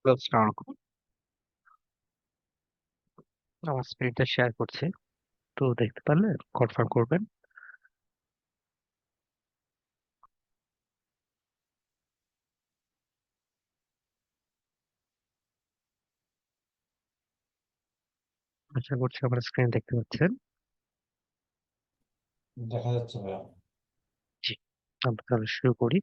আসসালামু আলাইকুম। আমার স্ক্রিনটা শেয়ার করছি, তো দেখতে পারলে কনফার্ম করবেন। আশা করছি আমার স্ক্রিন দেখতে পাচ্ছেন। দেখা যাচ্ছে ভাইয়া। জি, আমরা তাহলে শুরু করি।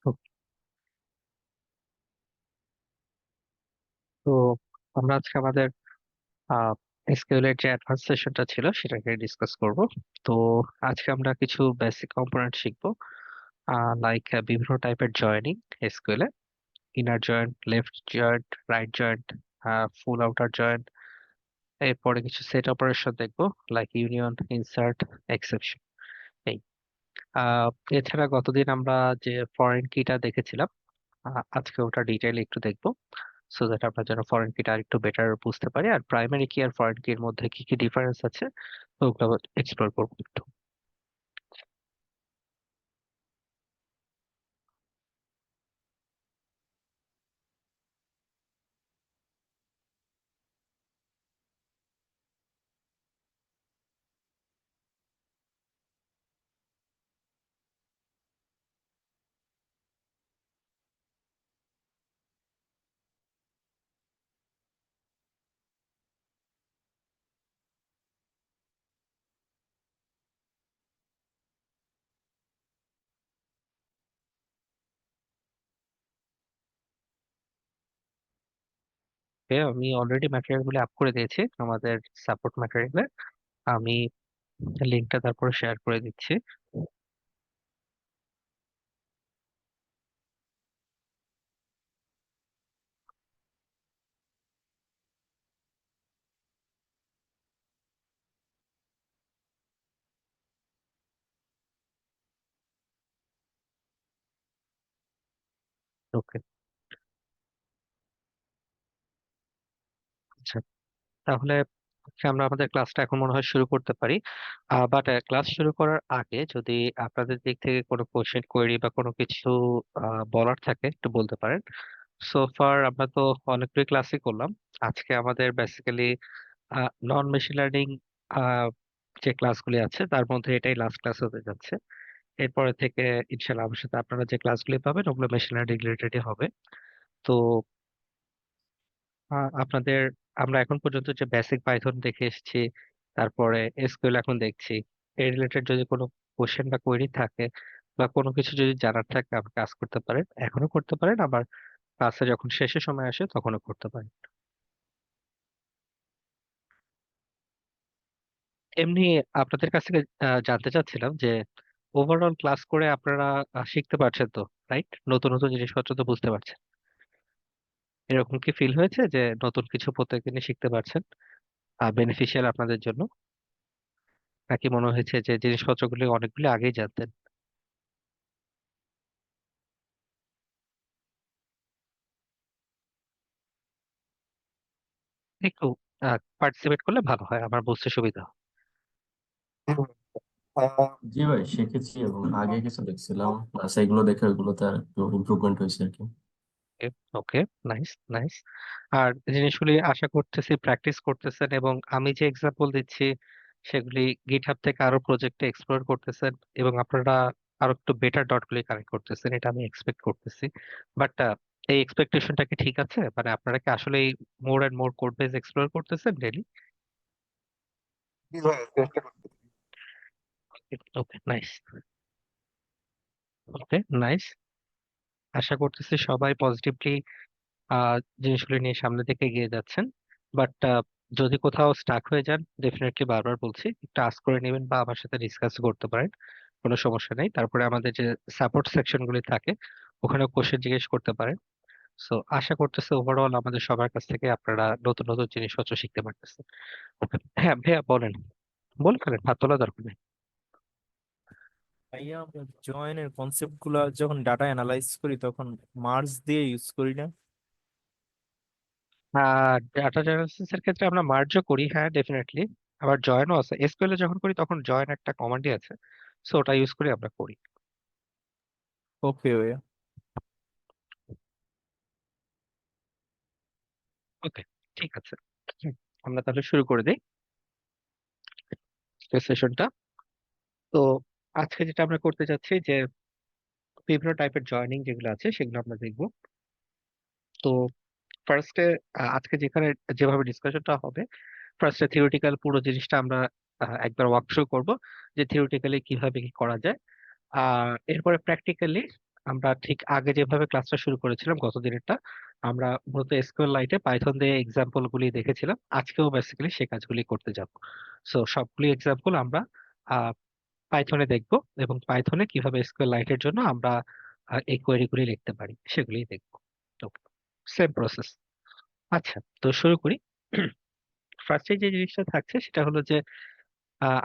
তো তো আমরা আজকে আমাদের এসকিউএল এর যে অ্যাডভান্স সেশনটা ছিল সেটাকে ডিসকাস করব। তো আজকে আমরা কিছু বেসিক কম্পোনেন্ট শিখবো, লাইক বিভিন্ন টাইপের জয়েনিং এসকিউএল এ, inner joint, left joint, right joint, full outer joint. এরপরে কিছু সেট অপারেশন দেখবো, লাইক ইউনিয়ন, ইনসার্ট, এক্সেপশন। এই আহ এছাড়া গতদিন আমরা যে ফরেন কিটা দেখেছিলাম, আজকে ওটা ডিটেইলে একটু দেখবো, সো দ্যাট আমরা যেন ফরেন কিটা আর একটু বেটার বুঝতে পারি, আর প্রাইমারি কি আর ফরেন কির মধ্যে কি কি ডিফারেন্স আছে তো ওগুলো এক্সপ্লোর করবো একটু। আমি অলরেডি ম্যাটেরিয়াল গুলো আপ করে দিয়েছি আমাদের সাপোর্ট ম্যাটেরিয়ালে। আমি লিঙ্কটা তারপরে শেয়ার করে দিচ্ছি। ওকে, আচ্ছা, তাহলে আমরা আমাদের ক্লাসটা এখন মনে হয় শুরু করতে পারি। বাট ক্লাস শুরু করার আগে যদি আপনাদের দিক থেকে কোনো কোশ্চেন, কোয়েরি বা কোনো কিছু বলার থাকে একটু বলতে পারেন। সো ফার আমরা তো অনেকগুলো ক্লাসই করলাম। আজকে আমাদের বেসিক্যালি নন মেশিন লার্নিং যে ক্লাসগুলি আছে তার মধ্যে এটাই লাস্ট ক্লাস হতে যাচ্ছে। এরপরে থেকে ইনশাল্লাহ আমার সাথে আপনারা যে ক্লাসগুলি পাবেন ওগুলো মেশিন লার্নিং রিলেটেডই হবে। তো আপনাদের, আমরা এখন পর্যন্ত যে বেসিক পাইথন দেখে এসেছি, তারপরে এসকিউএল এখন দেখছি, এই রিলেটেড যদি কোনো কোশ্চেন বা কোয়েরি থাকে বা কোনো কিছু যদি জানার থাকে আমাকে আস্ক করতে পারেন, এখনো করতে পারেন, আবার ক্লাসে যখন শেষের সময় আসে তখনও করতে পারেন। এমনি আপনাদের কাছ থেকে জানতে চাচ্ছিলাম যে ওভারঅল ক্লাস করে আপনারা শিখতে পারছেন তো, রাইট? নতুন নতুন জিনিসপত্র তো বুঝতে পারছেন। এরকম কি ফিল হয়েছে যে নতুন কিছু প্রত্যেকদিনই শিখতে পারছেন, বেনিফিশিয়াল আপনাদের জন্য? নাকি মনে হয়েছে যে জিনিসপত্রগুলি অনেকগুলি আগেই জানতেন? একটু পার্টিসিপেট করলে ভালো হয়, আমার বুঝতে সুবিধা হয়। জি ভাই, শিখেছি এবং আগে কিছু দেখছিলাম, প্লাস এগুলো দেখে ওইগুলোতে আর একটু ইমপ্রুভমেন্ট হয়েছে আর কি। ওকে, নাইস নাইস। আর জিনিসগুলি আশা করতেছি প্র্যাকটিস করতেছেন, এবং আমি যে এক্সাম্পল দিচ্ছি সেগুলি গিটহাব থেকে আরো প্রজেক্টে এক্সপ্লোর করতেছেন, এবং আপনারা আরো একটু বেটার ডটগুলি কানেক্ট করতেছেন, এটা আমি এক্সপেক্ট করতেছি। বাট এই এক্সপেকটেশনটা কি ঠিক আছে? মানে আপনারা কি আসলে more and more code base explore করতেছেন daily? Okay, nice. Okay, nice. আশা করতেছি সবাই পজিটিভলি জিনিসগুলো নিয়ে সামনের দিকে এগিয়ে যাচ্ছেন। বাট যদি কোথাও স্টাক হয়ে যান, ডেফিনেটলি বারবার বলছি একটু আস্ক করে নেবেন বা আমার সাথে ডিসকাস করতে পারেন, কোনো সমস্যা নেই। তারপরে আমাদের যে সাপোর্ট সেকশন গুলি থাকে ওখানে কোশ্চেন জিজ্ঞেস করতে পারেন। সো আশা করতেছে ওভারঅল আমাদের সবার কাছ থেকে আপনারা নতুন নতুন জিনিসপত্র শিখতে পারতেছেন। Okay, হ্যাঁ ভাইয়া বলেন, বলে ফেলেন, হাত তোলা দরকার নেই। ভাইয়া, আমরা জয়েনের কনসেপ্ট গুলা যখন ডাটা অ্যানালাইজ করি তখন মার্জ দিয়ে ইউজ করি না? ডাটা অ্যানালিসিস এর ক্ষেত্রে আমরা মার্জও করি, হ্যাঁ ডেফিনেটলি। আবার জয়েনও আছে, এসকিউএল এ যখন করি তখন জয়েন একটা কমান্ডই আছে, সো ওটা ইউজ করে আমরা করি। ওকে ভাইয়া। ওকে, ঠিক আছে। হুম, আমরা তাহলে শুরু করে দিই সেশনটা। তো আজকে যেটা আমরা করতে যাচ্ছি যে বিভিন্ন টাইপের জয়েনিং যেগুলো আছে সেগুলো আমরা দেখবো। তো ফার্স্টে আজকে যেখানে যেভাবে ডিসকাশনটা হবে, ফার্স্টে থিওরিটিক্যাল পুরো জিনিসটা আমরা একবার ওয়াক থ্রু করবো, যে থিওরিটিক্যালি কিভাবে কি করা যায়। আর এরপরে প্র্যাকটিক্যালি আমরা ঠিক আগে যেভাবে ক্লাসটা শুরু করেছিলাম গত দিনেরটা, আমরা মূলত এসকিউএল লাইটে পাইথন দিয়ে এক্সাম্পল গুলি দেখেছিলাম, আজকেও বেসিক্যালি সেই কাজগুলি করতে যাব। সো সবগুলি এক্সাম্পল আমরা পাইথনে দেখবো, এবং পাইথনে কিভাবে এসকিউএল লাইটের জন্য আমরা এই কোয়েরি গুলি লিখতে পারি সেগুলি দেখবো। তো সেম প্রসেস। আচ্ছা, তো শুরু করি। ফার্স্টে যে জিনিসটা থাকছে সেটা হলো যে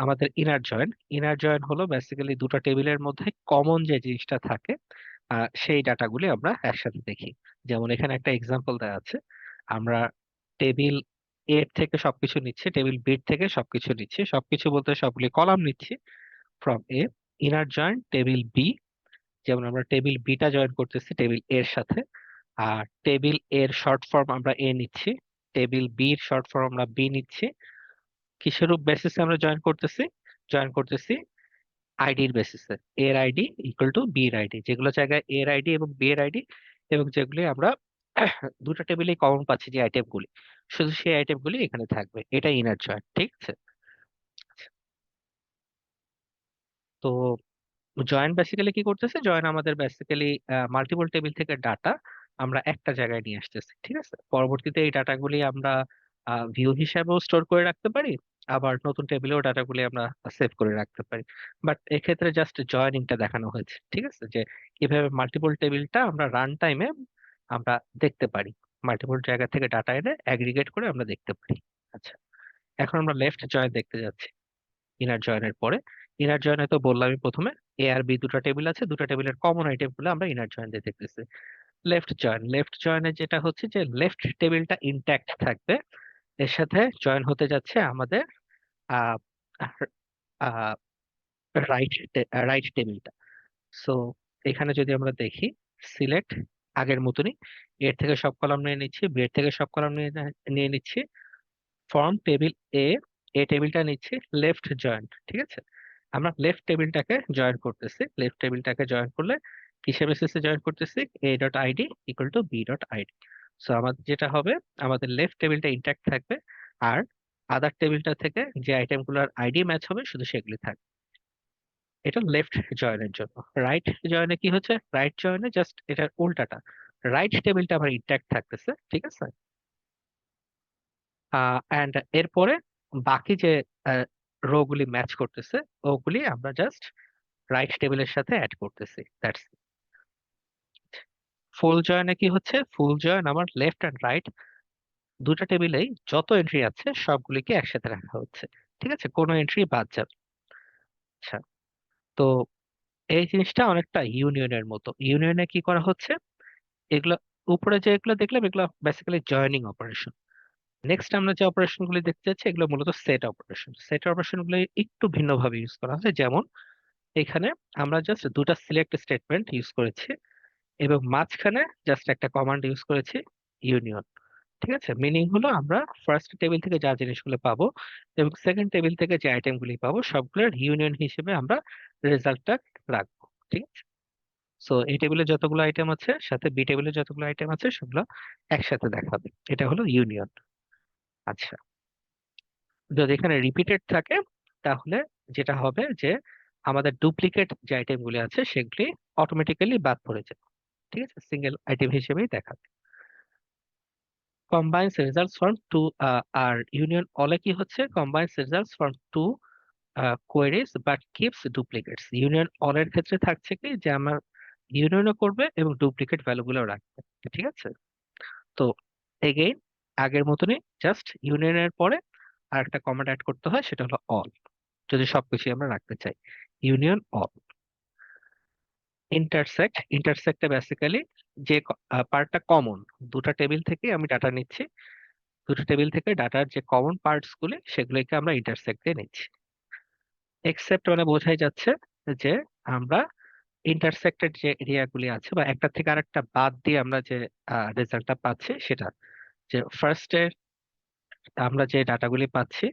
আমাদের ইনার জয়েন। ইনার জয়েন হলো বেসিক্যালি দুটো টেবিলের মধ্যে কমন যে জিনিসটা থাকে, সেই ডাটাগুলি আমরা একসাথে দেখি। যেমন এখানে একটা এক্সাম্পল দেওয়া আছে, আমরা টেবিল এর থেকে সবকিছু নিচ্ছি, টেবিল বি থেকে সবকিছু নিচ্ছি, সবকিছু বলতে সবগুলি কলাম নিচ্ছি from A. Inner join table B, যেমন আমরা টেবিল বিটা জয়েন করতেছি টেবিল এর সাথে, আর টেবিল এর শর্ট ফর্ম আমরা এ নিচ্ছি, টেবিল বির শর্ট ফর্ম আমরা বি নিচ্ছি। কিসের বেসিসে আমরা জয়েন করতেছি? জয়েন করতেছি আইডির বেসিসে। এর আইডি ইকুয়াল টু বি এর আইডি, যেগুলো জায়গায় এর আইডি এবং বি এর আইডি, এবং যেগুলি আমরা দুটো টেবিলেই কমন পাচ্ছি যে আইটেমগুলি, শুধু সেই আইটেমগুলি এখানে থাকবে। এটা ইনার জয়েন, ঠিক আছে। তো জয়েন বেসিক্যালি কি করতেছে? জয়েন আমাদের বেসিক্যালি মাল্টিপল টেবিল থেকে ডাটা আমরা একটা জায়গায় নিয়ে আসতেছি, ঠিক আছে। পরবর্তীতে এই ডাটাগুলি আমরা ভিউ হিসাবেও স্টোর করে রাখতে পারি, আবার নতুন টেবিলেও ডাটাগুলি আমরা সেভ করে রাখতে পারি। বাট এক্ষেত্রে জাস্ট জয়েনিংটা দেখানো হয়েছে, ঠিক আছে, যে কিভাবে মাল্টিপল টেবিলটা আমরা রান টাইমে আমরা দেখতে পারি, মাল্টিপল জায়গা থেকে ডাটা এনে অ্যাগ্রিগেট করে আমরা দেখতে পারি। আচ্ছা, এখন আমরা লেফট জয়েন দেখতে যাচ্ছি ইনার জয়েনের পরে। ইনার জয়েনে তো বললামই প্রথমে, এ আর বি দুটো টেবিল আছে, দুটো টেবিলের কমন আইটেম গুলো আমরা ইনার জয়েন দিয়ে দেখতেছি। লেফট জয়েন, লেফট জয়েনে যেটা হচ্ছে যে লেফট টেবিলটা ইনট্যাক্ট থাকবে, এর সাথে জয়েন হতে যাচ্ছে আমাদের আহ রাইট রাইট টেবিলটা। সো এখানে যদি আমরা দেখি, সিলেক্ট আগের মতনই, এর থেকে সব কলাম নিয়ে নিচ্ছি, বি এর থেকে সব কলাম নিয়ে নিচ্ছি, ফর্ম টেবিল এ, এ টেবিলটা নিচ্ছি, লেফট জয়েন্ট, ঠিক আছে। আমরা লেফট টেবিলটাকে জয়েন করতেছি, লেফট টেবিলটাকে জয়েন করলে কিসের বেসিসে জয়েন করতেছি? A dot ID equal to B dot ID. So আমাদের যেটা হবে, আমাদের লেফট টেবিলটা ইন্ট্যাক্ট থাকবে, আর আদার টেবিলটা থেকে যে আইটেমগুলোর আইডি ম্যাচ হবে শুধু সেগুলি থাকবে। এটা লেফট জয়েনের জন্য। রাইট জয়েনে কি হচ্ছে? রাইট জয়েনে জাস্ট এটার উল্টাটা, রাইট টেবিলটা আমার ইন্ট্যাক্ট থাকতেছে, ঠিক আছে। অ্যান্ড এরপরে বাকি যে রো গুলি ম্যাচ করতেছে ওগুলি আমরা জাস্ট রাইট টেবিলের সাথে অ্যাড করতেছি, দ্যাটস। ফুল জয়েনে কি হচ্ছে? ফুল জয়েন আমার লেফট অ্যান্ড রাইট দুটো টেবিলেই যত এন্ট্রি আছে সবগুলিকে একসাথে রাখা হচ্ছে, ঠিক আছে, কোনো এন্ট্রি বাদ যাবে। আচ্ছা, তো এই জিনিসটা অনেকটা ইউনিয়নের মতো। ইউনিয়নে কি করা হচ্ছে? এগুলো উপরে যে এগুলো দেখলাম এগুলো বেসিক্যালি জয়েনিং অপারেশন। নেক্সট আমরা যে অপারেশন গুলি দেখতে যাচ্ছি এগুলো মূলত সেট অপারেশন। সেট অপারেশন গুলো একটু ভিন্নভাবে ইউজ করা হয়, যেমন এখানে আমরা জাস্ট দুটা সিলেক্ট স্টেটমেন্ট ইউজ করেছি, এবং মাঝখানে জাস্ট একটা কমান্ড ইউজ করেছি, ইউনিয়ন, ঠিক আছে। মিনিং হলো আমরা ফার্স্ট টেবিল থেকে যা জিনিসগুলো পাবো এবং সেকেন্ড টেবিল থেকে যে আইটেমগুলি পাবো সবগুলোর ইউনিয়ন হিসেবে আমরা রেজাল্টটা রাখবো, ঠিক আছে। সো এই টেবিলে যতগুলো আইটেম আছে সাথে বি টেবিলে যতগুলো আইটেম আছে সেগুলো একসাথে দেখাবে, এটা হলো ইউনিয়ন। আচ্ছা, যদি এখানে রিপিটেড থাকে তাহলে যেটা হবে যে আমাদের ডুপ্লিকেট যে আইটেমগুলি আছে সেগুলি অটোমেটিক্যালি বাদ পড়ে যায়, ঠিক আছে, সিঙ্গেল আইটেম হিসেবেই দেখাবে। কম্বাইন্স রেজাল্টস ফ্রম টু, আর ইউনিয়ন অলে কি হচ্ছে? Combines results from two queries but keeps duplicates. Union all এর ক্ষেত্রে থাকছে কি যে আমার ইউনিয়নও করবে এবং ডুপ্লিকেট ভ্যালুগুলো রাখবে, ঠিক আছে। তো এগেইন আগের মতনই, জাস্ট ইউনিয়নের পরে আর একটা কমান্ড অ্যাড করতে হয়, সেটা হলো অল, যদি সবকিছু আমরা রাখতে চাই। Union all. ইন্টারসেক্ট, ইন্টারসেক্টে বেসিক্যালি যে পার্টটা কমন, দুটা টেবিল থেকে আমি ডাটা নিচ্ছি, দুটো টেবিল থেকে ডাটার যে কমন পার্টস গুলি সেগুলোকে আমরা ইন্টারসেক্ট দিয়ে নিচ্ছি। এক্সেপ্ট মানে বোঝাই যাচ্ছে যে আমরা ইন্টারসেক্টেড যে এরিয়া গুলি আছে বা একটা থেকে আরেকটা বাদ দিয়ে আমরা যে রেজাল্টটা পাচ্ছি সেটা, যে ফার্স্টে আমরা যে ডাটাগুলি পাচ্ছি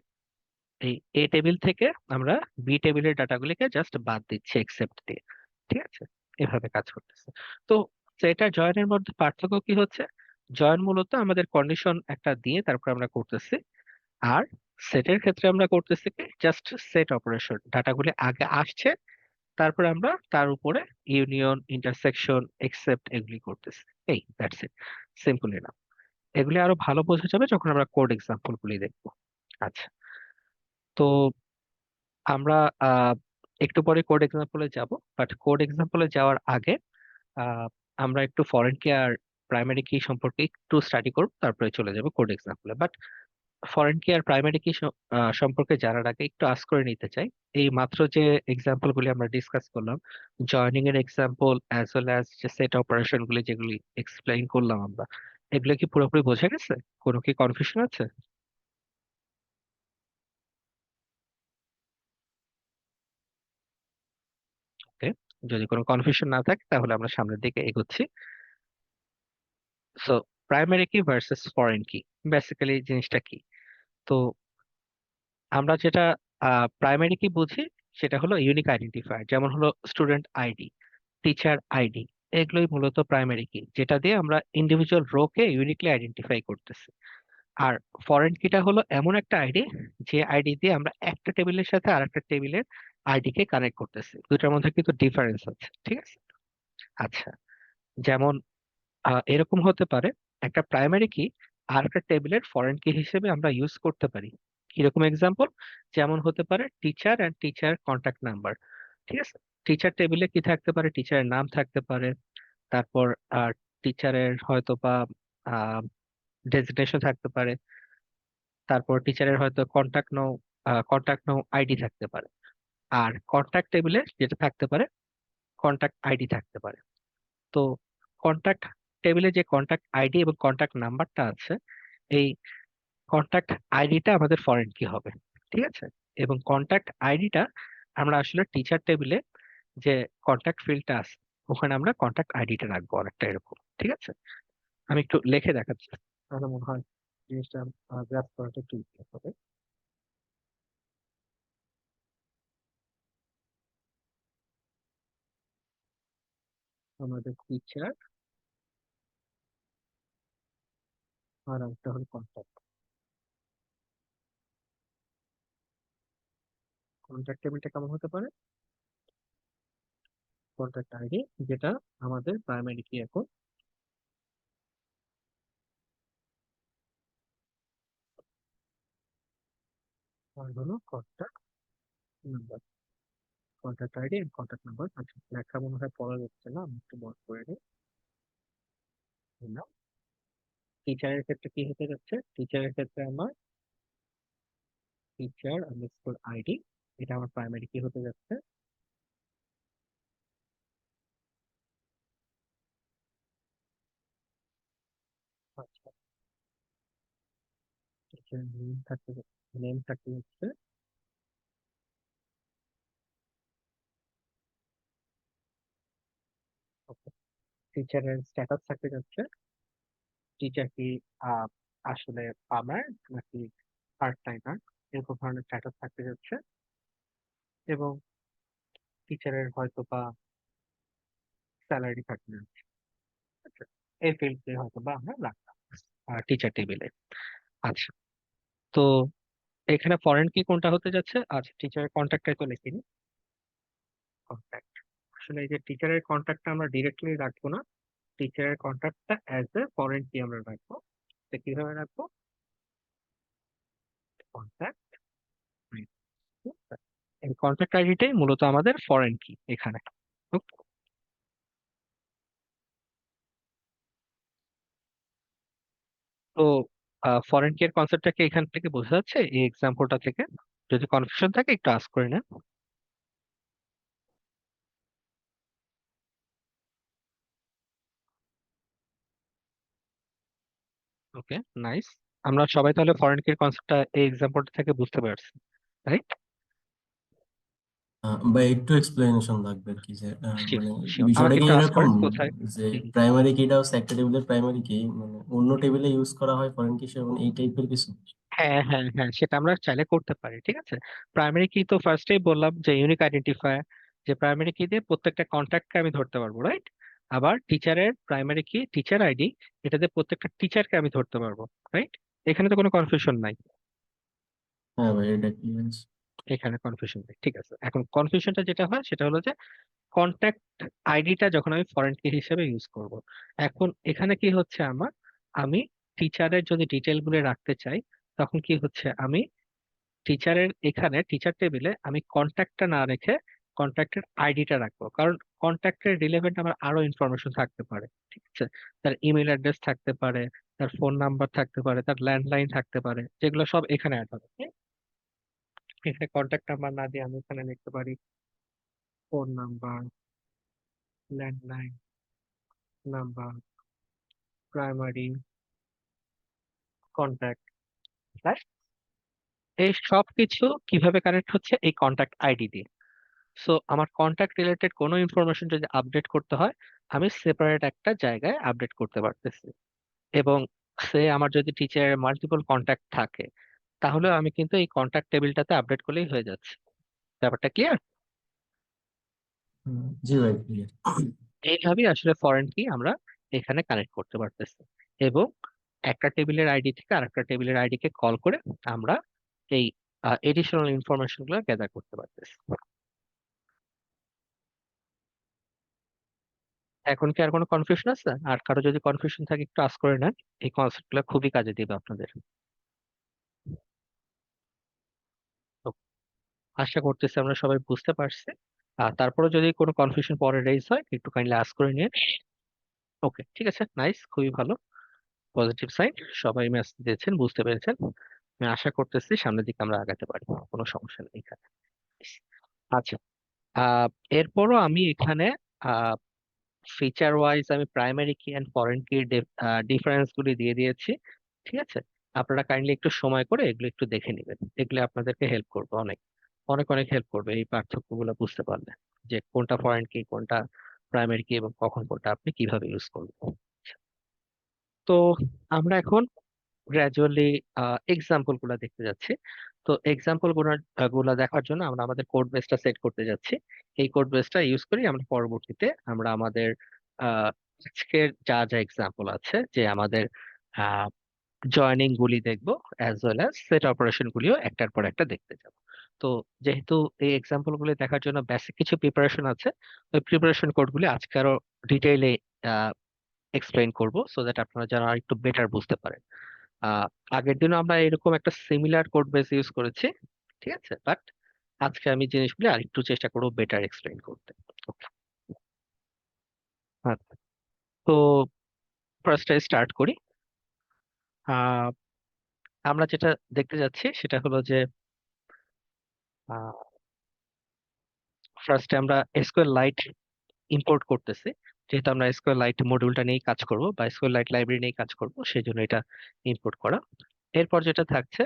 এই এ টেবিল থেকে আমরা বি টেবিলের ডাটাগুলিকে জাস্ট বাদ দিচ্ছি এক্সেপ্ট দিয়ে। ঠিক আছে, এভাবে কাজ করতেছে। তো সেট আর জয়েনের মধ্যে পার্থক্য কি হচ্ছে? জয়েন মূলত আমাদের কন্ডিশন একটা দিয়ে তারপর আমরা করতেছি, আর সেটের ক্ষেত্রে আমরা করতেছি কি জাস্ট সেট অপারেশন, ডাটাগুলি আগে আসছে তারপর আমরা তার উপরে ইউনিয়ন, ইন্টারসেকশন, এক্সেপ্ট এগুলি করতেছি। এই দ্যাটস ইট, সিম্পল এনাফ। এগুলি আরো ভালো বোঝা যাবে যখন আমরা কোড এক্সাম্পল গুলি দেখবো। আচ্ছা, তো আমরা আহ, একটু পরে কোড এক্সাম্পলে যাব, বাট কোড এক্সাম্পলে যাওয়ার আগে আহ, আমরা একটু ফরেন কি আর প্রাইমারি কি সম্পর্কে একটু স্টাডি করব, তারপরে চলে যাব কোড এক্সাম্পলে। বাট ফরেন কি আর প্রাইমারি কি সম্পর্কে জানার আগে একটু আস্ক করে নিতে চাই, এই মাত্র যে এক্সাম্পল গুলি আমরা ডিসকাস করলাম, জয়নিং এর এক্সাম্পল অ্যাজ ওয়েল অ্যাজ যে সেট অপারেশন গুলি যেগুলি এক্সপ্লেইন করলাম আমরা, এগুলো কি পুরোপুরি বোঝা গেছে? কোনো কি কনফিউশন আছে? ওকে, যদি কোনো কনফিউশন না থাকে তাহলে আমরা সামনের দিকে এগোচ্ছি। সো প্রাইমারি কি ভার্সেস ফরেন কি, বেসিক্যালি জিনিসটা কি? তো আমরা যেটা প্রাইমারি কি বুঝি সেটা হলো ইউনিক আইডেন্টিফায়ার, যেমন হলো স্টুডেন্ট আইডি, টিচার আইডি। এগুলোই মূলত প্রাইমারি কি, যেটা দিয়ে আমরা ইন্ডিভিজুয়াল রোকে ইউনিকলি আইডেন্টিফাই করতেছি। আর ফরেন কিটা হলো এমন একটা আইডি যে আইডি দিয়ে আমরা একটা টেবিলের সাথে আরেকটা টেবিলের আইডি কে কানেক্ট করতেছি। দুটার মধ্যে কিন্তু ডিফারেন্স আছে, ঠিক আছে? আচ্ছা, যেমন এরকম হতে পারে একটা প্রাইমারি কি আর একটা টেবিলের ফরেন কি হিসেবে আমরা ইউজ করতে পারি। কিরকম এক্সাম্পল? যেমন হতে পারে teacher and teacher contact number. ঠিক আছে, টিচার টেবিলে কি থাকতে পারে? টিচারের নাম থাকতে পারে, তারপর টিচারের হয়তো বা ডেজিগনেশন থাকতে পারে, তারপর টিচারের হয়তো কন্ট্যাক্ট নাও আইডি থাকতে পারে। আর কন্ট্যাক্ট টেবিলে যেটা থাকতে পারে, কন্ট্যাক্ট আইডি থাকতে পারে। তো কন্ট্যাক্ট টেবিলে যে কন্ট্যাক্ট আইডি এবং কন্ট্যাক্ট নাম্বারটা আছে, এই কন্ট্যাক্ট আইডিটা আমাদের ফরেন কি হবে। ঠিক আছে, এবং কন্ট্যাক্ট আইডিটা আমরা আসলে টিচার টেবিলে যে কন্ট্যাক্ট ফিল্ডটা আছে ওখানে আমরা কন্ট্যাক্ট আইডিটা রাখবো অনেকটা এরকম। ঠিক আছে, আমি একটু লিখে দেখাচ্ছি, তাহলে মনে হয় জিনিসটা গ্রাস করাটা একটু ইজি হবে। আমাদের টিচার আর একটা হলো কন্ট্যাক্ট। কন্ট্যাক্ট টেবিলটা কেমন হতে পারে? কন্ট্যাক্ট আইডি, যেটা আমাদের প্রাইমারি কি এখন, আর হলো contact number. Contact ID and contact number. আচ্ছা, লেখা মনে হয় পড়া যাচ্ছে না, আমি একটু বন্ধ করে নিই। টিচারের ক্ষেত্রে কি হতে যাচ্ছে? টিচারের ক্ষেত্রে আমার টিচার আন্ডারস্কোর আইডি, এটা আমার প্রাইমারি কি হতে যাচ্ছে। আচ্ছা, টিচার নেম থাকতে যাচ্ছে। টিচারের স্ট্যাটাস থাকতে যাচ্ছে, টিচার কি আহ, আসলে পার্মার নাকি পার্ট টাইমার, এরকম ধরনের স্ট্যাটাস থাকতে যাচ্ছে। এবং টিচারের হয়তো বা স্যালারি থাকতে যাচ্ছে। আচ্ছা, এই ফিল্ডে হয়তো বা আমরা রাখলাম টিচার টেবিলে। আচ্ছা, তো এখানে ফরেন কি কোনটা হতে যাচ্ছে? আচ্ছা, টিচারের কন্ট্যাক্টে তো লিখিনি। কন্ট্যাক্ট, আসলে এই যে টিচারের কন্ট্যাক্টটা আমরা ডিরেক্টলি রাখবো না, টিচারের কন্ট্যাক্টটা অ্যাজ এ ফরেন কি আমরা রাখবো। তো কিভাবে রাখবো? কন্ট্যাক্ট, এই কন্ট্যাক্ট আইডিটাই মূলত আমাদের ফরেন কি এখানে। Okay? তো ফরেন কি এর কনসেপ্টটা কি এখান থেকে বোঝা যাচ্ছে এই এক্সাম্পলটা থেকে? যদি কনফিউশন থাকে একটু আস্ক করে নেন। ওকে, নাইস। আমরা সবাই তাহলে ফরেন কির কনসেপ্টটা এই এক্সাম্পলটা থেকে বুঝতে পারছি, রাইট? বা একটু এক্সপ্লেনেশন লাগবে আর কি, যে শিওর মানে শিওর, বিষয়টা আমাকে কি একটু আস্ক এরকম করেন কোথায়। যে হুম, প্রাইমারি কিটা হচ্ছে একটা টেবিলের প্রাইমারি কি, মানে অন্য টেবিলে ইউজ করা হয় ফরেন কি সেরকম এই টাইপের কিছু? হ্যাঁ হ্যাঁ হ্যাঁ, সেটা আমরা চাইলে করতে পারি, ঠিক আছে। প্রাইমারি কি তো ফার্স্টেই বললাম যে ইউনিক আইডেন্টিফায়ার, যে প্রাইমারি কি দিয়ে প্রত্যেকটা কন্ট্যাক্টকে আমি ধরতে পারবো, রাইট? আবার টিচারের প্রাইমারি কি টিচার আইডি, এটা দিয়ে প্রত্যেকটা টিচারকে আমি ধরতে পারবো, রাইট? এখানে তো কোনো কনফিউশন নাই। হ্যাঁ ভাই, এটা কি এখানে কনফিউশন নেই, ঠিক আছে। এখন কনফিউশনটা যেটা হয় সেটা হলো যে কন্ট্যাক্ট আইডিটা যখন আমি ফরেন কি হিসেবে ইউজ করব, এখন এখানে কি হচ্ছে আমার, আমি টিচারের যদি ডিটেল গুলো রাখতে চাই, তখন কি হচ্ছে আমি টিচারের এখানে টিচার টেবিলে আমি কন্ট্যাক্টটা না রেখে কন্ট্যাক্টের আইডিটা রাখবো, কারণ কন্ট্যাক্টের রিলেভেন্ট আমার আরো ইনফরমেশন থাকতে পারে, ঠিক আছে। তার ইমেল অ্যাড্রেস থাকতে পারে, তার ফোন নাম্বার থাকতে পারে, তার ল্যান্ডলাইন থাকতে পারে, যেগুলো সব এখানে অ্যাড হবে, হ্যাঁ? এখানে কন্ট্যাক্ট নাম্বার না দিয়ে আমি এখানে লিখতে পারি phone number, landline number, primary contact, এই সব কিছু কিভাবে কানেক্ট হচ্ছে এই কন্ট্যাক্ট আইডি দিয়ে। সো আমার কন্ট্যাক্ট রিলেটেড কোনো ইনফরমেশন যদি আপডেট করতে হয়, আমি সেপারেট একটা জায়গায় আপডেট করতে পারতেছি। এবং সে আমার যদি টিচারের মাল্টিপল কন্ট্যাক্ট থাকে, তাহলে আমি কিন্তু এই কন্ট্যাক্ট টেবিলটাতে আপডেট করলেই হয়ে যাচ্ছে। ব্যাপারটা ক্লিয়ার? জি ভাই, ক্লিয়ার। এইভাবেই আসলে ফরেন কি আমরা এখানে কানেক্ট করতে পারতেছি, এবং একটা টেবিলের আইডি থেকে আরেকটা টেবিলের আইডি কে কল করে আমরা এই এডিশনাল ইনফরমেশন গুলো গ্যাদার করতে পারতেছি। এখন কি আর কোনো কনফিউশন আছে? আর কারো যদি কনফিউশন থাকে একটু আস্ক করে নেন, এই কনসেপ্ট গুলো খুবই কাজে দিবে আপনাদের। তো আশা করতেছি আমরা সবাই বুঝতে পারছি। আর তারপরে যদি কোনো কনফিউশন পরে রেজ হয় একটু কাইন্ডলি আস্ক করে নিন। ওকে, ঠিক আছে, নাইস, খুবই ভালো, পজিটিভ সাইন। সবাই মেসেজ দিয়েছেন, বুঝতে পেরেছেন। আমি আশা করতেছি সামনের দিকে আমরা আগাতে পারি, কোনো সমস্যা নেই এখানে। আচ্ছা, আহ এরপরও আমি এখানে ফিচার ওয়াইজ আমি প্রাইমারি কি এন্ড ফরেন কির ডিফারেন্স গুলি দিয়ে দিয়েছি, ঠিক আছে। আপনারা কাইন্ডলি একটু সময় করে এগুলো একটু দেখে নেবেন, এগুলো আপনাদেরকে হেল্প করবে অনেক, অনেক অনেক হেল্প করবে এই পার্থক্যগুলো বুঝতে পারলে, যে কোনটা ফরেন কি, কোনটা প্রাইমারি কি, এবং কখন কোনটা আপনি কিভাবে ইউজ করবেন। তো আমরা এখন গ্র্যাজুয়ালি এক্সাম্পল গুলা দেখতে যাচ্ছি। তো এক্সাম্পল গুলা দেখার জন্য আমরা আমাদের কোড বেসটা সেট করতে যাচ্ছি। এই কোড বেসটা ইউজ করি আমরা পরবর্তীতে আমরা আমাদের আহ, আজকের যা যা এক্সাম্পল আছে, যে আমাদের জয়েনিং গুলি দেখবো, as well as set operation গুলিও একটার পর একটা দেখতে যাব। তো যেহেতু এই এক্সাম্পল গুলি দেখার জন্য বেসিক কিছু প্রিপারেশন আছে, ওই প্রিপারেশন কোড গুলি আজকে আরো ডিটেইলে এক্সপ্লেইন করব, সো দ্যাট আপনারা যেন আর একটু বেটার বুঝতে পারেন। আহ আগের দিনও আমরা এরকম একটা সিমিলার কোড বেস ইউজ করেছি, ঠিক আছে, বাট আজকে আমি জিনিসগুলো আরেকটু চেষ্টা করবো বেটার এক্সপ্লেইন করতে। Okay, আচ্ছা, তো ফার্স্টে স্টার্ট করি। আহ আমরা যেটা দেখতে যাচ্ছি সেটা হলো যে ফার্স্টে আমরা এসকিউএল লাইট ইম্পোর্ট করতেছি। যেহেতু আমরা এসকিউএল লাইট মডিউলটা নিয়েই কাজ করব বা এসকিউএল লাইট লাইব্রেরি নিয়েই কাজ করব, সেই জন্য এটা ইম্পোর্ট করা। এরপর যেটা থাকছে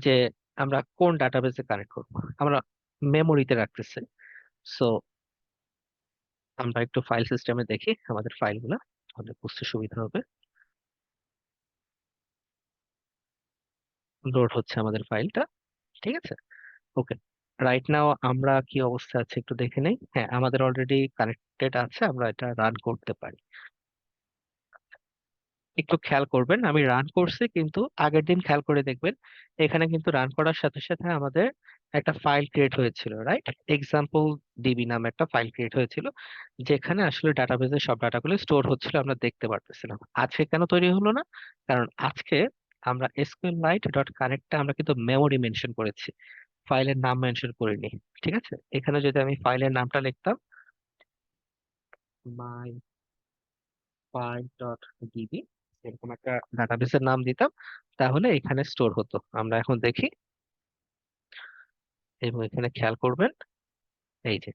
যে আমরা কোন ডাটাবেসে কানেক্ট করব, আমরা মেমোরিতে রাখতেছি। সো আমরা একটু ফাইল সিস্টেমে দেখি আমাদের ফাইলগুলো, তাহলে বুঝতে সুবিধা হবে। লোড হচ্ছে আমাদের ফাইলটা, ঠিক আছে। ওকে, রাইট নাও আমরা কি অবস্থা আছে একটু দেখে নেই। হ্যাঁ, আমাদের অলরেডি কানেক্টেড আছে, আমরা এটা রান করতে পারি। একটু খেয়াল করবেন, আমি রান করছি, কিন্তু আগের দিন খেয়াল করে দেখবেন এখানে কিন্তু রান করার সাথে সাথে আমাদের একটা ফাইল ক্রিয়েট হয়েছিল, রাইট? এক্সাম্পল ডিবি নামে একটা ফাইল ক্রিয়েট হয়েছিল, যেখানে আসলে ডাটাবেজের সব ডাটাগুলো স্টোর হচ্ছিল, আমরা দেখতে পারতেছিলাম। আজকে কেন তৈরি হলো না? কারণ আজকে আমরা এসকিউএল লাইট ডট কানেক্টে আমরা কিন্তু মেমোরি মেনশন করেছি, ফাইলের নাম মেনশন করিনি, ঠিক আছে। এখানে যদি আমি ফাইলের নামটা লিখতাম মাই ফাইল ডট ডিবি, এরকম একটা ডাটাবেসের নাম দিতাম, তাহলে এখানে স্টোর হতো। আমরা এখন দেখি, এবং এখানে খেয়াল করবেন, এই যে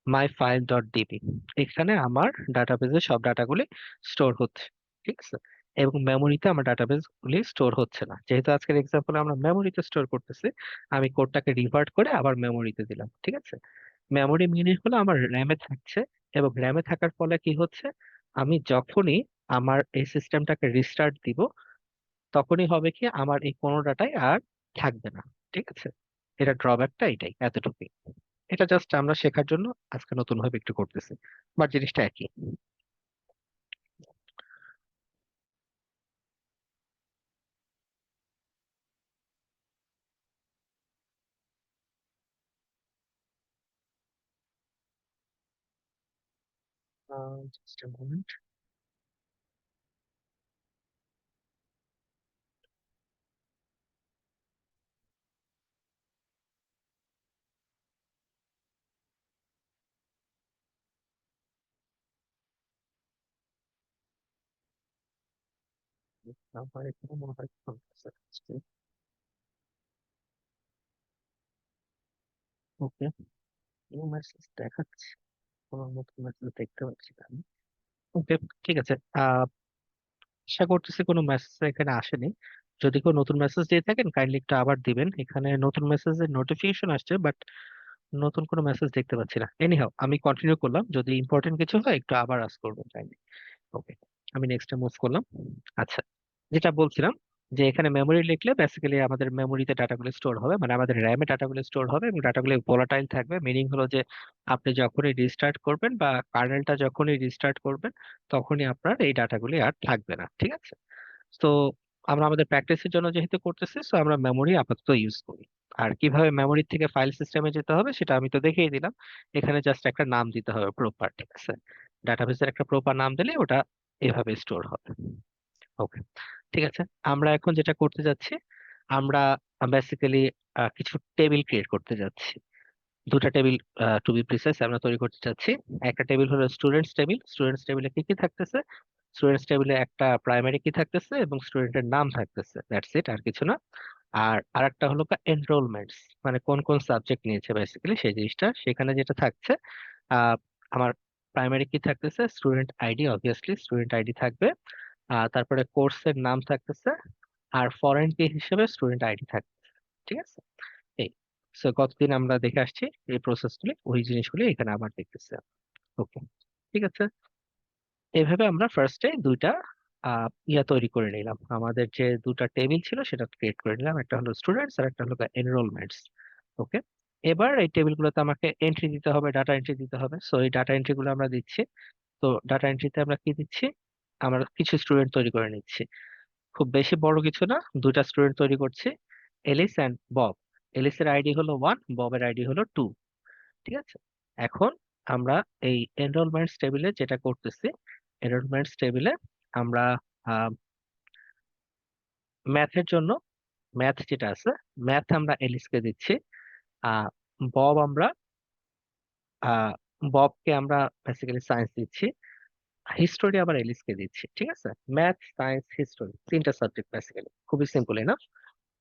মাই ফাইল ডট ডিবি, এখানে আমার ডাটাবেসে সব ডাটাগুলি স্টোর হচ্ছে, ঠিক আছে। এবং মেমোরিতে আমার ডাটাবেস গুলি স্টোর হচ্ছে না। যেহেতু আজকের এক্সাম্পলে আমরা মেমোরিতে স্টোর করতেছি, আমি কোডটাকে রিভার্ট করে আবার মেমোরিতে দিলাম, ঠিক আছে? মেমোরি মিনিট হলো আমার র্যামে থাকছে, এবং র্যামে থাকার ফলে কি হচ্ছে, আমি যখনই আমার এই সিস্টেমটাকে রিস্টার্ট দিব, তখনই হবে কি আমার এই কোনো ডাটাই আর থাকবে না, ঠিক আছে? এটা ড্রব্যাকটা এটাই, এতটুকুই। এটা জাস্ট আমরা শেখার জন্য আজকে নতুন ভাবে একটু করতেছি, বাট জিনিসটা একই। Just a moment. আমার এখানে মনে হয় ওকে, নিউ মেসেজ দেখাচ্ছে, কোনো নতুন মেসেজ দেখতে পাচ্ছি না আমি। ওকে, ঠিক আছে। আশা করতেছি কোনো মেসেজ এখানে আসেনি। যদি কোনো নতুন মেসেজ দিয়ে থাকেন কাইন্ডলি একটু আবার দিবেন। এখানে নতুন মেসেজের নোটিফিকেশন আসছে, বাট নতুন কোনো মেসেজ দেখতে পাচ্ছি না। এনিহাও আমি কন্টিনিউ করলাম, যদি ইম্পর্টেন্ট কিছু হয় একটু আবার আস করবেন কাইন্ডলি। ওকে, আমি নেক্সটে মুভ করলাম। আচ্ছা, যেটা বলছিলাম, যে এখানে মেমোরি লিখলে বেসিক্যালি আমাদের মেমোরিতে ডাটাগুলো স্টোর হবে, মানে আমাদের র্যামে ডাটাগুলো স্টোর হবে, এবং ডাটাগুলো ভোলাটাইল থাকবে। মিনিং হলো যে আপনি যখনই রিস্টার্ট করবেন বা কার্নেলটা যখনই রিস্টার্ট করবেন, তখনই আপনার এই ডাটাগুলি আর থাকবে না, ঠিক আছে? তো আমরা আমাদের প্র্যাকটিসের জন্য যেহেতু করতেছি, তো আমরা মেমোরি আপাতত ইউজ করি। আর কিভাবে মেমোরি থেকে ফাইল সিস্টেমে যেতে হবে সেটা আমি তো দেখিয়ে দিলাম। এখানে জাস্ট একটা নাম দিতে হবে প্রপার, ঠিক আছে? ডাটাবেসের একটা প্রপার নাম দিলে ওটা এভাবে স্টোর হবে। ওকে, ঠিক আছে। আমরা এখন যেটা করতে যাচ্ছি, আমরা বেসিক্যালি কিছু টেবিল ক্রিয়েট করতে যাচ্ছি। দুটা টেবিল, টু বি প্রিসাইজ, আমরা তৈরি করতে চাচ্ছি। একটা টেবিল হলো স্টুডেন্টস টেবিল। স্টুডেন্টস টেবিলে কি কি থাকতেছে? স্টুডেন্টস টেবিলে একটা প্রাইমারি কি থাকতেছে এবং স্টুডেন্টের নাম থাকতেছে, দ্যাটস ইট, আর কিছু না। আর আরেকটা হলো এনরোলমেন্টস, মানে কোন কোন সাবজেক্ট নিয়েছে বেসিক্যালি সেই জিনিসটা সেখানে যেটা থাকছে। আহ, আমার প্রাইমারি কি থাকতেছে? Student ID, obviously student ID থাকবে। তারপরে কোর্সের নাম থাকতেছে। আর ফরেন কি হিসেবে স্টুডেন্ট আইডি থাকবে, ঠিক আছে? এই, সো কতদিন আমরা দেখে আসছি এই প্রসেসগুলি, ওই জিনিসগুলি এখানে আবার দেখতেছি। ওকে, ঠিক আছে। এইভাবে আমরা ফার্স্টে দুইটা তৈরি করে নিলাম। আমাদের যে দুটা টেবিল ছিল সেটা ক্রিয়েট করে নিলাম, একটা হলো স্টুডেন্টস আর একটা হলো এনরোলমেন্টস। ওকে, এবার এই টেবিলগুলোতে আমাকে এন্ট্রি দিতে হবে, ডাটা এন্ট্রি দিতে হবে। সো এই ডাটা এন্ট্রি গুলো আমরা দিচ্ছি। তো ডাটা এন্ট্রিতে আমরা কি দিচ্ছি? আমরা কিছু স্টুডেন্ট তৈরি করে নিচ্ছি, খুব বেশি বড় কিছু না, দুইটা স্টুডেন্ট তৈরি করছি, এলিস অ্যান্ড বব। এলিসের আইডি হলো 1, ববের আইডি হলো 2, ঠিক আছে? এখন আমরা এই এনরোলমেন্টস টেবিলে যেটা করতেছি, এনরোলমেন্টস টেবিলে আমরা ম্যাথের জন্য, ম্যাথ যেটা আছে, ম্যাথ আমরা এলিসকে দিচ্ছি। আহ বব আমরা আহ ববকে আমরা বেসিক্যালি সায়েন্স দিচ্ছি। হিস্টোরি আবার এলিসকে দিচ্ছি, ঠিক আছে? ম্যাথ, সায়েন্স, হিস্টোরি, তিনটা সাবজেক্ট বেসিক্যালি, খুবই সিম্পল না?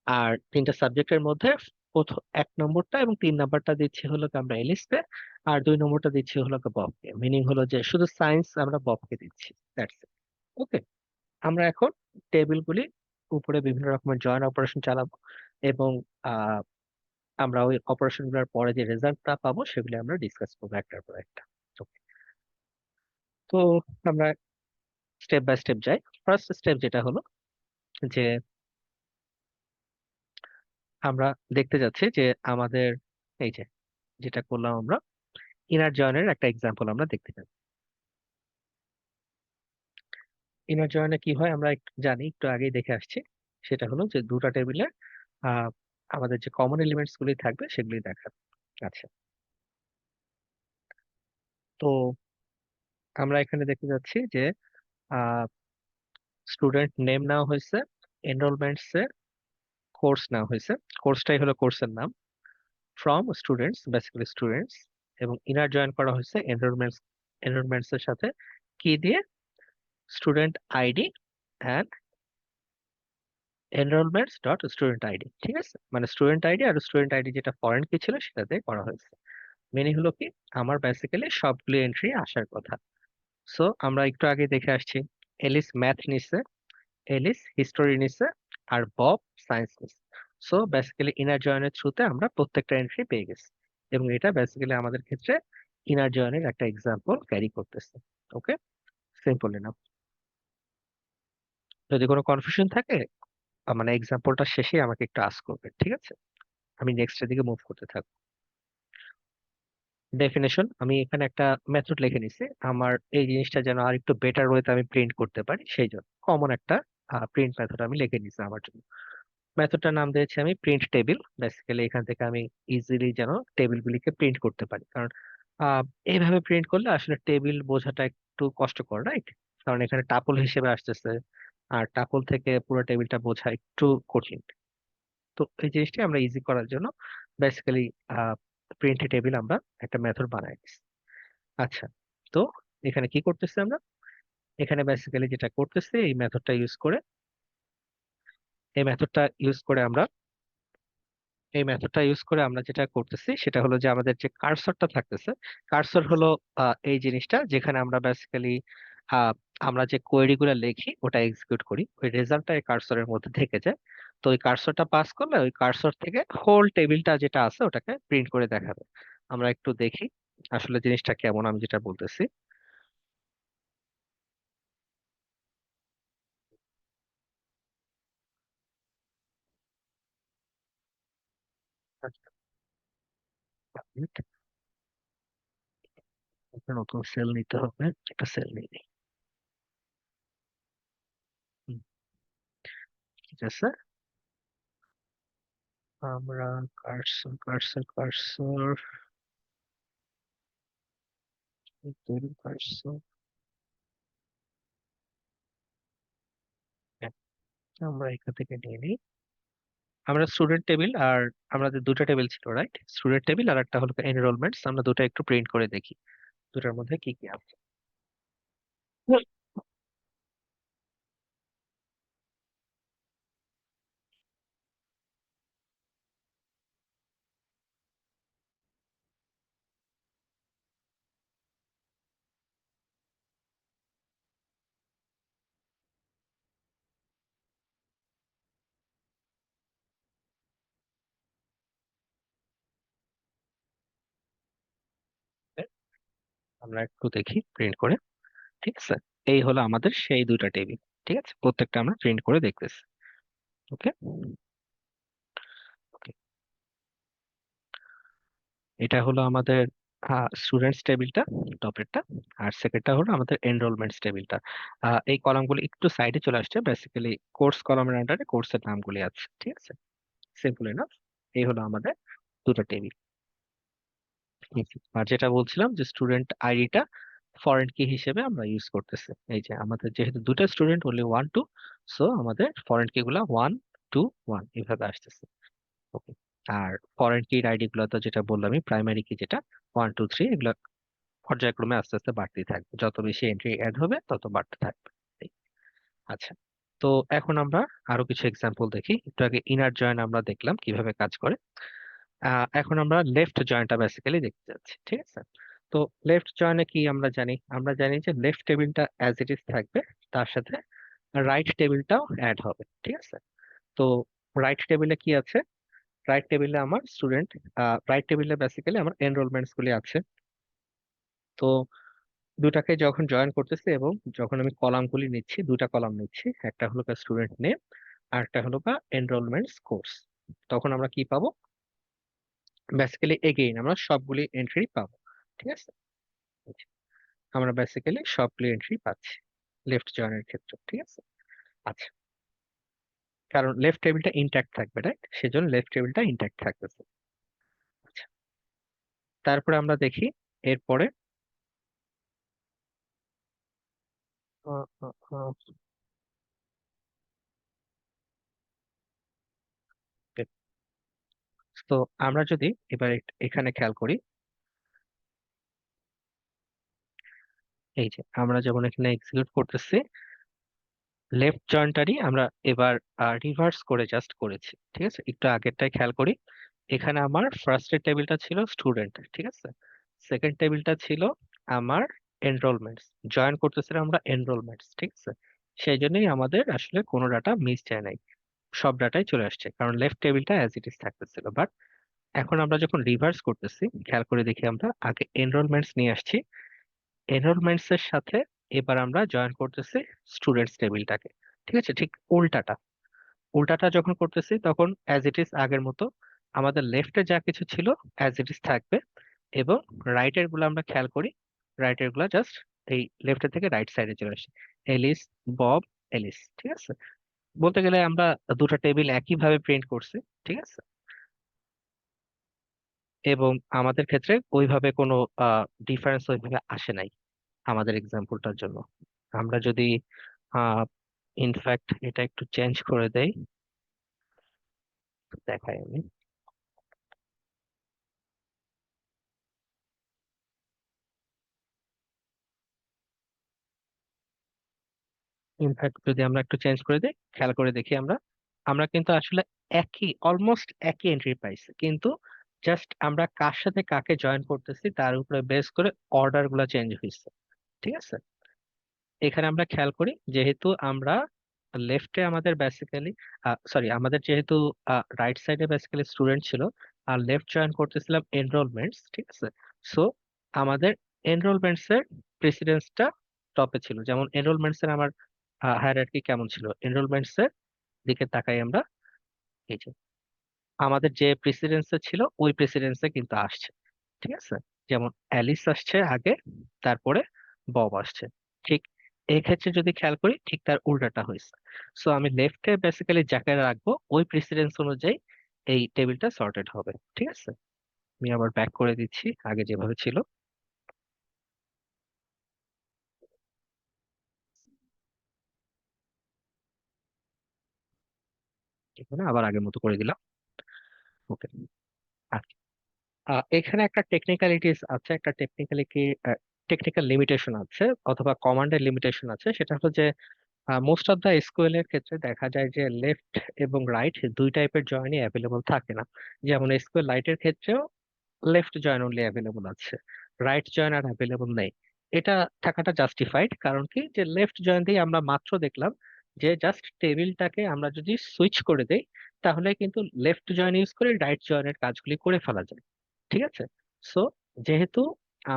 আর তিনটা সাবজেক্টের মধ্যে প্রথম 1 নম্বরটা এবং 3 নম্বরটা দিচ্ছি হলো কি আমরা এলিসকে, আর 2 নম্বরটা দিচ্ছি হলো কি ববকে। মিনিং হলো যে শুধু সায়েন্স আমরা ববকে দিচ্ছি, দ্যাটস ইট। ওকে, আমরা এখন টেবিলগুলি উপরে বিভিন্ন রকমের জয়েন অপারেশন চালাবো, এবং আহ আমরা ওই অপারেশন গুলোর পরে যে রেজাল্টটা পাবো সেগুলি আমরা ডিসকাস করবো একটার পর একটা। Okay, তো আমরা স্টেপ বাই স্টেপ যাই। ফার্স্ট স্টেপ যেটা হলো যে আমরা দেখতে যাচ্ছি যে আমাদের এই যে যেটা করলাম আমরা, ইনার জয়েনের একটা এক্সাম্পল আমরা দেখতে পাই। ইনার জয়েনে কি হয় আমরা একটু জানি, একটু আগেই দেখে আসছি। সেটা হলো যে দুটা টেবিলে আহ আমাদের যে কমন এলিমেন্টস গুলি থাকবে সেগুলি দেখাবে। আচ্ছা, তো আমরা এখানে দেখতে যাচ্ছি যে স্টুডেন্ট নেম নেওয়া হয়েছে, এনরোলমেন্টস এর কোর্স নেওয়া হয়েছে, কোর্সটাই হলো কোর্সের নাম, ফ্রম স্টুডেন্টস, বেসিক্যালি স্টুডেন্টস, এবং ইনার জয়েন করা হয়েছে এনরোলমেন্টস, এনরোলমেন্টস এর সাথে কি দিয়ে? Student ID and enrollments dot student ID, ঠিক আছে? মানে স্টুডেন্ট আইডি আর স্টুডেন্ট আইডি যেটা ফরেন কি ছিল সেটা দিয়ে করা হয়েছে। মেনে হলো কি আমার বেসিক্যালি সবগুলো এন্ট্রি আসার কথা। সো আমরা একটু আগে দেখে আসছি, এলিস ম্যাথ নিচ্ছে, এলিস হিস্টোরি নিছে আর বব সায়েন্স নিছে। সো বেসিক্যালি ইনার জয়েনের থ্রুতে আমরা প্রত্যেকটা এন্ট্রি পেয়ে গেছি, এবং এটা বেসিক্যালি আমাদের ক্ষেত্রে ইনার জয়েনের একটা এক্সাম্পল ক্যারি করতেছে। ওকে, সিম্পল এনাফ। যদি কোনো কনফিউশন থাকে মানে এক্সাম্পলটা শেষে আমাকে একটু আস্ক করবে, ঠিক আছে? আমি নেক্সট এর দিকে মুভ করতে থাকবো। ডেফিনেশন, আমি এখানে একটা মেথড লিখে নিছি আমার এই জিনিসটা যেন আর একটু বেটার ওয়েতে আমি প্রিন্ট করতে পারি, সেই জন্য কমন একটা প্রিন্ট মেথড আমি লিখে নিছি আমার জন্য। মেথডটার নাম দিয়েছি আমি প্রিন্ট টেবিল। বেসিক্যালি এখান থেকে আমি ইজিলি যেন টেবিলগুলিকে প্রিন্ট করতে পারি, কারণ আহ, এইভাবে প্রিন্ট করলে আসলে টেবিল বোঝাটা একটু কষ্টকর, রাইট? কারণ এখানে টাপল হিসেবে আসতেছে, আর টাপল থেকে পুরো টেবিলটা বোঝা একটু কঠিন। তো এই জিনিসটি আমরা ইজি করার জন্য বেসিক্যালি প্রিন্ট টেবিল আমরা একটা মেথড বানাই দিচ্ছি। আচ্ছা, তো এখানে কি করতেছি আমরা? এখানে বেসিক্যালি যেটা করতেছি এই মেথডটা ইউজ করে আমরা এই মেথডটা ইউজ করে আমরা যেটা করতেছি সেটা হলো যে আমাদের যে কার্সরটা থাকতেছে, কার্সর হলো এই জিনিসটা যেখানে আমরা বেসিক্যালি আমরা যে কোয়েরি গুলা লিখি ওটা এক্সিকিউট করি, ওই রেজাল্টটা এই কার্সরের মধ্যে থেকে যায়। তো ওই কার্সরটা পাস করলে ওই কার্সর থেকে হোল টেবিলটা যেটা আছে ওটাকে প্রিন্ট করে দেখাবে। আমরা একটু দেখি আসলে জিনিসটা কেমন, আমি যেটা বলতেছি। আচ্ছা, একটা নতুন সেল নিতে হবে, একটা সেল নিয়ে নিই। হুম, ঠিক আছে। আমরা cursor cursor cursor table cursor, আমরা এখান থেকে নিয়ে নিই। আমরা স্টুডেন্ট টেবিল আর আমাদের দুটো টেবিল ছিল, রাইট? স্টুডেন্ট টেবিল আর একটা হলো এনরোলমেন্টস, আমরা দুটো একটু প্রিন্ট করে দেখি দুটার মধ্যে কি কি আছে। আমরা একটু দেখি প্রিন্ট করে, ঠিক আছে? এই হলো আমাদের সেই দুইটা টেবিল, ঠিক আছে? প্রত্যেকটা আমরা প্রিন্ট করে দেখতেছি। ওকে, ওকে, এটা হলো আমাদের স্টুডেন্টস টেবিলটা, টপেরটা। আর সেকেন্ডটা হলো আমাদের এনরোলমেন্টস টেবিলটা। এই কলামগুলো একটু সাইডে চলে আসছে, বেসিক্যালি কোর্স কলামের আন্ডারে কোর্সের নামগুলি আছে, ঠিক আছে? Simple enough. এই হলো আমাদের দুটো টেবিল। আর যেটা বলছিলাম যে স্টুডেন্ট আইডিটা ফরেন কি হিসেবে আমরা ইউজ করতেছি, এই যে আমাদের যেহেতু দুটো স্টুডেন্ট অনলি 1 2, সো আমাদের ফরেন কি গুলা 1 2 1 এইভাবে আসতেছে। ওকে, আর ফরেন কির আইডি গুলো তো যেটা বললামই, প্রাইমারি কি যেটা 1 2 3, এগুলো পর্যায়ক্রমে আস্তে আস্তে বাড়তেই থাকবে, যত বেশি এন্ট্রি অ্যাড হবে তত বাড়তে থাকবে। এই, আচ্ছা, তো এখন আমরা আরো কিছু এক্সাম্পল দেখি। একটু আগে ইনার জয়েন আমরা দেখলাম কিভাবে কাজ করে। এখন আমরা লেফট জয়েন্টটা বেসিক্যালি দেখতে যাচ্ছি, ঠিক আছে? তো লেফট জয়েনে কি আমরা জানি যে লেফট টেবিলটা অ্যাজ ইট ইজ থাকবে, তার সাথে রাইট টেবিলটাও অ্যাড হবে, ঠিক আছে? তো রাইট টেবিলে কি আছে? রাইট টেবিলে আমার স্টুডেন্ট, রাইট টেবিলে বেসিক্যালি আমার এনরোলমেন্টস গুলি আছে। তো দুটাকে যখন জয়েন করতেছি এবং যখন আমি কলামগুলি নিচ্ছি, দুটা কলাম নিচ্ছি, একটা হলো স্টুডেন্ট নেম আর একটা হলো এনরোলমেন্টস কোর্স, তখন আমরা কি পাবো? বেসিক্যালি এগেইন আমরা সবগুলি এন্ট্রি পাবো, ঠিক আছে? আমরা বেসিক্যালি সবগুলি এন্ট্রি পাচ্ছি লেফট জয়েনের ক্ষেত্রে, ঠিক আছে? আচ্ছা, কারণ লেফট টেবিলটা ইনট্যাক্ট থাকবে, রাইট? সেজন্য লেফট টেবিলটা ইনট্যাক্ট থাকতেছে। আচ্ছা, তারপরে আমরা দেখি এরপরে আহ, আহ, আহ, তো আমরা যদি এবার এখানে খেয়াল করি, এই যে আমরা যেমন এখানে এক্সিকিউট করতেছি, লেফট জয়েন্টারই আমরা এবার রিভার্স করে জাস্ট করেছি, ঠিক আছে? একটু আগেরটাই খেয়াল করি। এখানে আমার ফার্স্টের টেবিলটা ছিল স্টুডেন্ট, ঠিক আছে? সেকেন্ড টেবিলটা ছিল আমার এনরোলমেন্টস, জয়েন করতেছিলাম আমরা এনরোলমেন্টস, ঠিক আছে? সেই জন্যই আমাদের আসলে কোনো ডাটা মিস যায় নাই, সব ডাটাই চলে আসছে, কারণ লেফট টেবিলটা অ্যাজ ইট ইজ থাকতেছিল। বাট এখন আমরা যখন রিভার্স করতেছি, খেয়াল করে দেখি, আমরা আগে এনরোলমেন্টস নিয়ে আসছি, এনরোলমেন্টস এর সাথে এবার আমরা জয়েন করতেছি স্টুডেন্টস টেবিলটাকে। ঠিক আছে, ঠিক উল্টাটা। উল্টাটা যখন করতেছি তখন অ্যাজ ইট ইজ আগের মতো আমাদের লেফটে যা কিছু ছিল অ্যাজ ইট ইজ থাকবে, এবং রাইটের গুলো আমরা খেয়াল করি, রাইটের গুলো জাস্ট এই লেফটের থেকে রাইট সাইডে চলে আসে, এলিস, বব, এলিস। ঠিক আছে, বলতে গেলে আমরা দুটো টেবিল একই ভাবে প্রিন্ট করছি। ঠিক আছে, এবং আমাদের ক্ষেত্রে ওইভাবে কোনো ডিফারেন্স ওইভাবে আসে নাই আমাদের এক্সাম্পলটার জন্য। আমরা যদি ইনফ্যাক্ট এটা একটু চেঞ্জ করে দেই, দেখাই আমি। ইনফ্যাক্ট যদি আমরা একটু চেঞ্জ করে দিই, খেয়াল করে দেখি, আমরা আমরা কিন্তু আসলে একই, অলমোস্ট একই এন্ট্রি পাইছি, কিন্তু জাস্ট আমরা কার সাথে কাকে জয়েন করতেছি তার উপরে বেস করে অর্ডার গুলা চেঞ্জ হয়েছে। ঠিক আছে, এখানে আমরা খেয়াল করি, যেহেতু আমরা লেফটে আমাদের বেসিক্যালি, সরি, আমাদের যেহেতু রাইট সাইডে বেসিক্যালি স্টুডেন্ট ছিল, আর লেফট জয়েন করতেছিলাম এনরোলমেন্টস। ঠিক আছে, সো আমাদের এনরোলমেন্টস এর প্রেসিডেন্সটা টপে ছিল। যেমন এনরোলমেন্টস এর আমার হায়ারার্কি কেমন ছিল, এনরোলমেন্টস এর দিকে তাকাই আমরা, এই যে আমাদের যে প্রেসিডেন্সে ছিল ওই প্রেসিডেন্সে কিন্তু আসছে। ঠিক আছে, যেমন অ্যালিস আসছে আগে, তারপরে বব আসছে। ঠিক এই ক্ষেত্রে যদি খেয়াল করি, ঠিক তার উল্টাটা হয়েছে। সো আমি লেফটে বেসিক্যালি যাকে রাখবো ওই প্রেসিডেন্স অনুযায়ী এই টেবিলটা সর্টেড হবে। ঠিক আছে, আমি আবার ব্যাক করে দিচ্ছি আগে যেভাবে ছিল, এখানে আবার আগের মতো করে দিলাম। ওকে, আচ্ছা, এখানে একটা টেকনিক্যালিটিস আছে, একটা টেকনিক্যাল লিমিটেশন আছে, অথবা কমান্ডের লিমিটেশন আছে। সেটা হলো যে মোস্ট অফ দা এসকিউএল এর ক্ষেত্রে দেখা যায় যে লেফট এবং রাইট দুই টাইপের জয়েনই অ্যাভেলেবল থাকে না। যেমন এসকিউএল রাইটের ক্ষেত্রেও লেফট জয়েন অনলি অ্যাভেলেবল আছে, রাইট জয়েন আর অ্যাভেলেবল নেই। এটা থাকাটা জাস্টিফাইড, কারণ কি, যে লেফট জয়েন দিয়ে আমরা মাত্র দেখলাম যে জাস্ট টেবিলটাকে আমরা যদি সুইচ করে দেই, তাহলে কিন্তু লেফট জয়েন ইউজ করে রাইট জয়েনের কাজগুলি করে ফেলা যায়। ঠিক আছে, সো যেহেতু